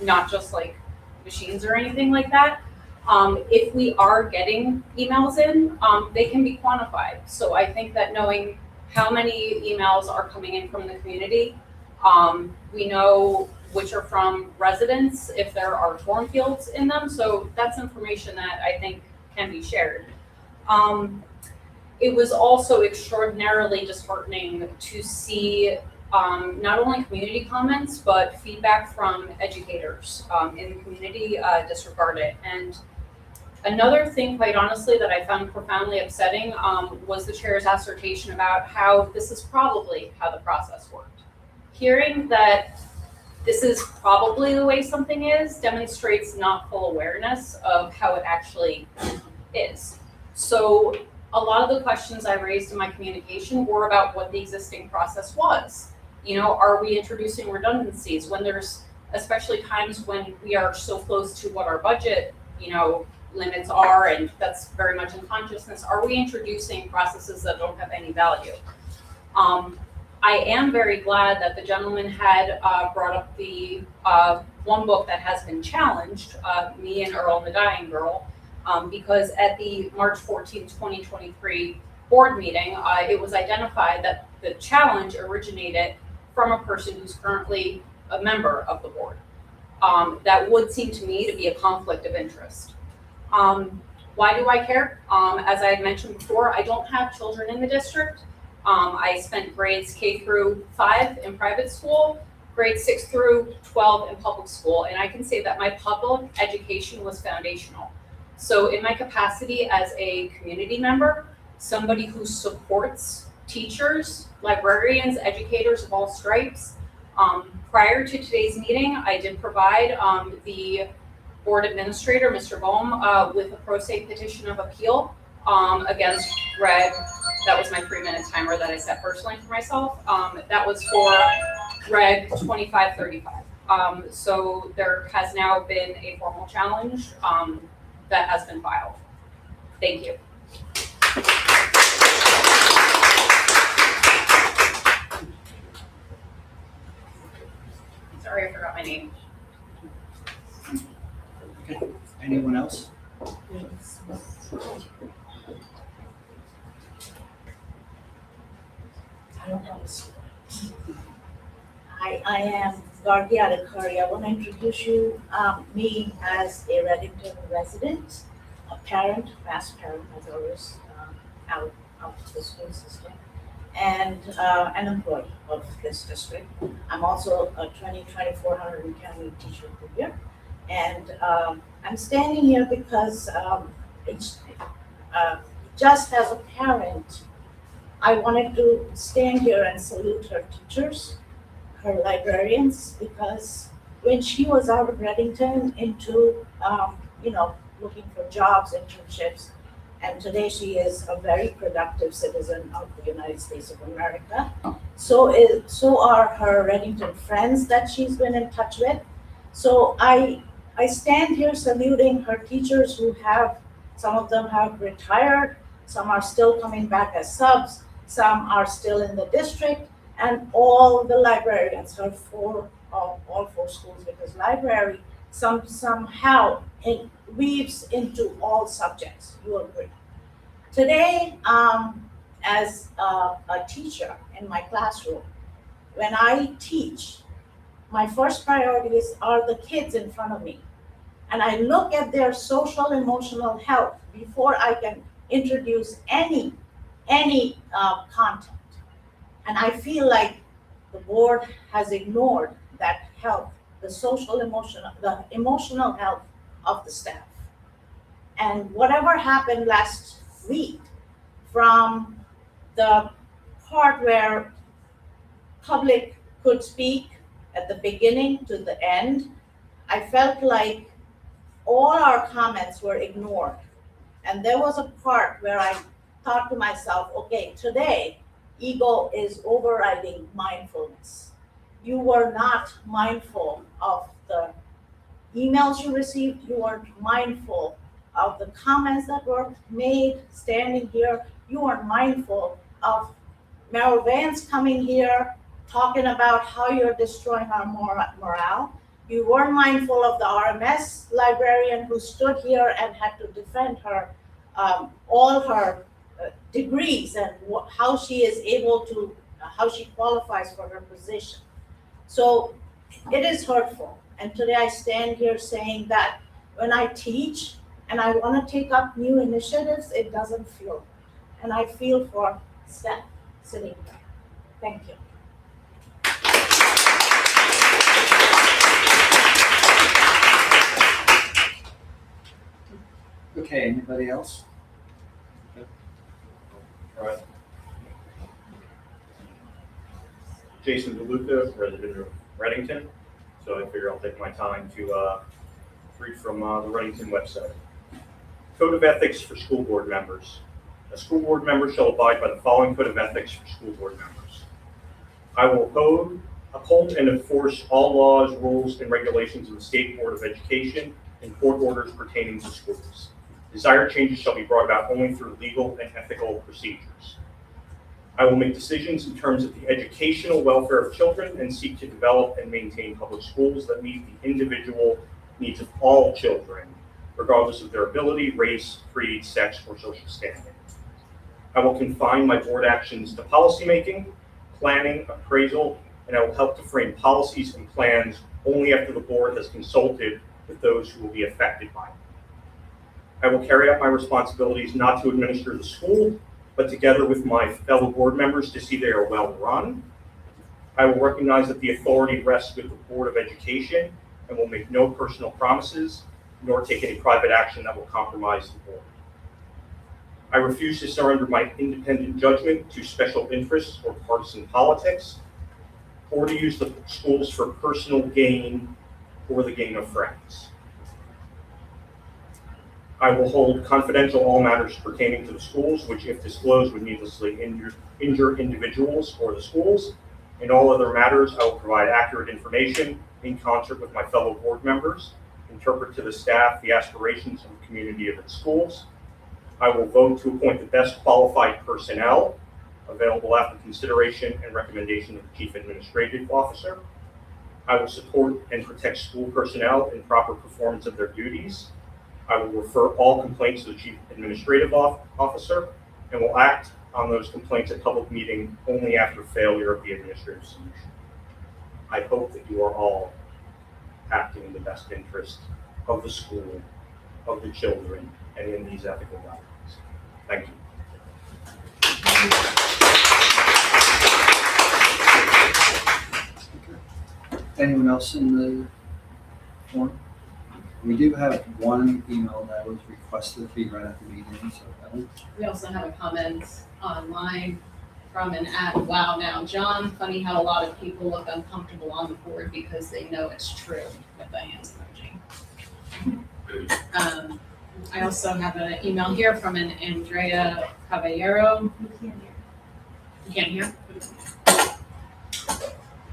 Speaker 15: not just like machines or anything like that. If we are getting emails in, they can be quantified. So I think that knowing how many emails are coming in from the community, we know which are from residents, if there are form fields in them. So that's information that I think can be shared. It was also extraordinarily disheartening to see not only community comments, but feedback from educators in the community disregard it. And another thing, quite honestly, that I found profoundly upsetting was the chair's assertion about how this is probably how the process worked. Hearing that this is probably the way something is demonstrates not full awareness of how it actually is. So a lot of the questions I raised in my communication were about what the existing process was. You know, are we introducing redundancies when there's, especially times when we are so close to what our budget, limits are, and that's very much in consciousness. Are we introducing processes that don't have any value? I am very glad that the gentleman had brought up the one book that has been challenged, Me and Earl and the Dying Girl, because at the March 14, 2023 board meeting, it was identified that the challenge originated from a person who's currently a member of the board. That would seem to me to be a conflict of interest. Why do I care? As I had mentioned before, I don't have children in the district. I spent grades K through 5 in private school, grades 6 through 12 in public school, and I can say that my public education was foundational. So in my capacity as a community member, somebody who supports teachers, librarians, educators of all stripes, prior to today's meeting, I did provide the board administrator, Mr. Bohm, with a pro se petition of appeal against Reg. That was my 3-minute timer that I set personally for myself. That was for Reg 2535. So there has now been a formal challenge that has been filed. Thank you. Sorry, I forgot my name.
Speaker 1: Okay, anyone else?
Speaker 21: I don't know. I am Gargi Adhikari. I want to introduce me as a Reddington resident, a parent, past parent, my daughter's out of the school system, and an employee of this district. I'm also a 2024 Hunter County Teacher of the Year,
Speaker 16: And I'm standing here because just as a parent, I wanted to stand here and salute her teachers, her librarians, because when she was out of Reddington into, looking for jobs, internships, and today she is a very productive citizen of the United States of America. So are her Reddington friends that she's been in touch with. So I stand here saluting her teachers who some of them have retired, some are still coming back as subs, some are still in the district, and all the librarians, all four schools, because library somehow it weaves into all subjects, you agree. Today, as a teacher in my classroom, when I teach, my first priorities are the kids in front of me. And I look at their social emotional health before I can introduce any content. And I feel like the board has ignored that health, the emotional health of the staff. And whatever happened last week, from the part where public could speak at the beginning to the end, I felt like all our comments were ignored. And there was a part where I thought to myself, okay, today, ego is overriding mindfulness. You were not mindful of the emails you received, you weren't mindful of the comments that were made standing here, you weren't mindful of Merrill Vance coming here, talking about how you're destroying our morale. You weren't mindful of the RMS librarian who stood here and had to defend her, all her degrees and how she is able to, how she qualifies for her position. So it is hurtful. And today I stand here saying that when I teach and I want to take up new initiatives, it doesn't feel good. And I feel for staff sitting there. Thank you.
Speaker 1: Okay, anybody else?
Speaker 4: All right. Jason DeLuca, resident of Reddington. So I figure I'll take my time to read from the Reddington website. Code of Ethics for School Board Members. A school board member shall abide by the following code of ethics for school board members. I will uphold and enforce all laws, rules, and regulations of the State Board of Education and court orders pertaining to schools. Desired changes shall be brought about only through legal and ethical procedures. I will make decisions in terms of the educational welfare of children and seek to develop and maintain public schools that meet the individual needs of all children, regardless of their ability, race, creed, sex, or social standing. I will confine my board actions to policymaking, planning, appraisal, and I will help to frame policies and plans only after the board has consulted with those who will be affected by it. I will carry out my responsibilities not to administer the school, but together with my fellow board members to see they are well run. I will recognize that the authority rests with the Board of Education and will make no personal promises, nor take any private action that will compromise the board. I refuse to surrender my independent judgment to special interests or partisan politics, or to use the schools for personal gain or the gain of friends. I will hold confidential all matters pertaining to the schools, which if disclosed would needlessly injure individuals or the schools. In all other matters, I will provide accurate information in concert with my fellow board members, interpret to the staff the aspirations of the community of its schools. I will vote to appoint the best qualified personnel available after consideration and recommendation of the Chief Administrative Officer. I will support and protect school personnel in proper performance of their duties. I will refer all complaints to the Chief Administrative Officer and will act on those complaints at public meeting only after failure of the administrative solution. I hope that you are all acting in the best interest of the school, of the children, and in these ethical guidelines. Thank you.
Speaker 1: Anyone else in the forum? We do have one email that was requested to be read at the meeting, so Ellen.
Speaker 15: We also have a comment online from an @Wow Now John. Funny how a lot of people look uncomfortable on the board because they know it's true with the hands emoji. I also have an email here from an Andrea Caballero. You can't hear?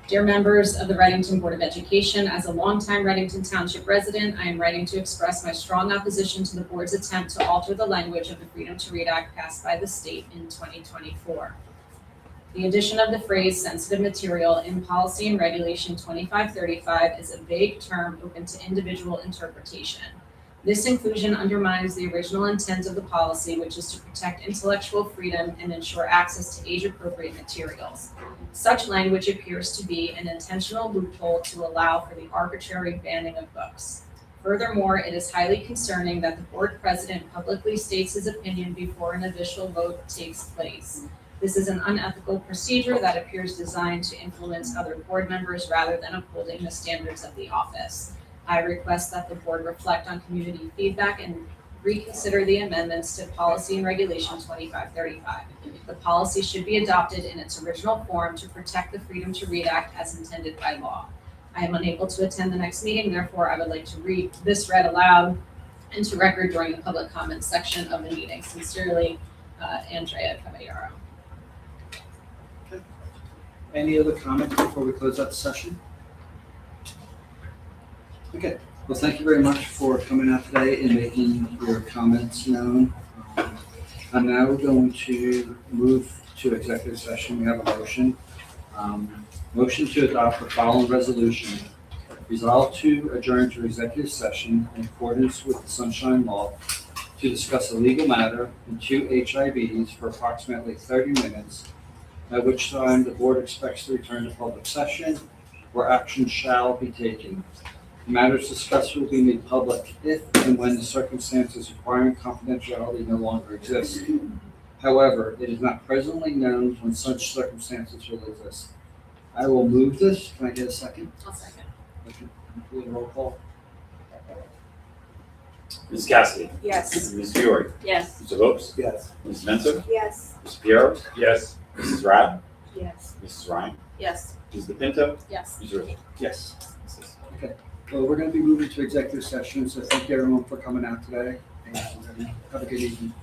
Speaker 15: Dear members of the Readington Board of Education, as a longtime Readington Township resident, I am writing to express my strong opposition to the board's attempt to alter the language of the Freedom to Read Act passed by the state in 2024. The addition of the phrase sensitive material in policy and regulation 2535 is a vague term open to individual interpretation. This inclusion undermines the original intent of the policy, which is to protect intellectual freedom and ensure access to age-appropriate materials. Such language appears to be an intentional loophole to allow for the arbitrary banning of books. Furthermore, it is highly concerning that the board president publicly states his opinion before an official vote takes place. This is an unethical procedure that appears designed to influence other board members rather than upholding the standards of the office. I request that the board reflect on community feedback and reconsider the amendments to policy and regulation 2535. The policy should be adopted in its original form to protect the Freedom to Read Act as intended by law. I am unable to attend the next meeting, therefore I would like to read this read aloud into record during the public comment section of the meeting. Sincerely, Andrea Caballero.
Speaker 1: Any other comments before we close out the session? Okay, well, thank you very much for coming out today and making your comments known. I'm now going to move to executive session. We have a motion. Motion to adopt the following resolution. Resolved to adjourn to executive session in accordance with the Sunshine Law to discuss a legal matter and 2 HIVs for approximately 30 minutes, at which time the board expects to return to public session where action shall be taken. The matters discussed will be made public if and when the circumstances requiring confidentiality no longer exist. However, it is not presently known when such circumstances will exist. I will move this. Can I get a second?
Speaker 15: I'll second.
Speaker 1: Okay, do a roll call.
Speaker 2: Ms. Cassidy.
Speaker 13: Yes.
Speaker 2: Ms. Fiore.
Speaker 13: Yes.
Speaker 2: Mr. Lopes.
Speaker 1: Yes.
Speaker 2: Ms. Mentor.
Speaker 5: Yes.
Speaker 2: Mr. Piero.
Speaker 4: Yes.
Speaker 2: Mrs. Rad.
Speaker 13: Yes.
Speaker 2: Mrs. Ryan.
Speaker 14: Yes.
Speaker 2: Mrs. Pinto.
Speaker 15: Yes.
Speaker 2: Mr. Richard.
Speaker 1: Yes. Okay. Well, we're going to be moving to executive session, so thank you everyone for coming out today, and have a good evening.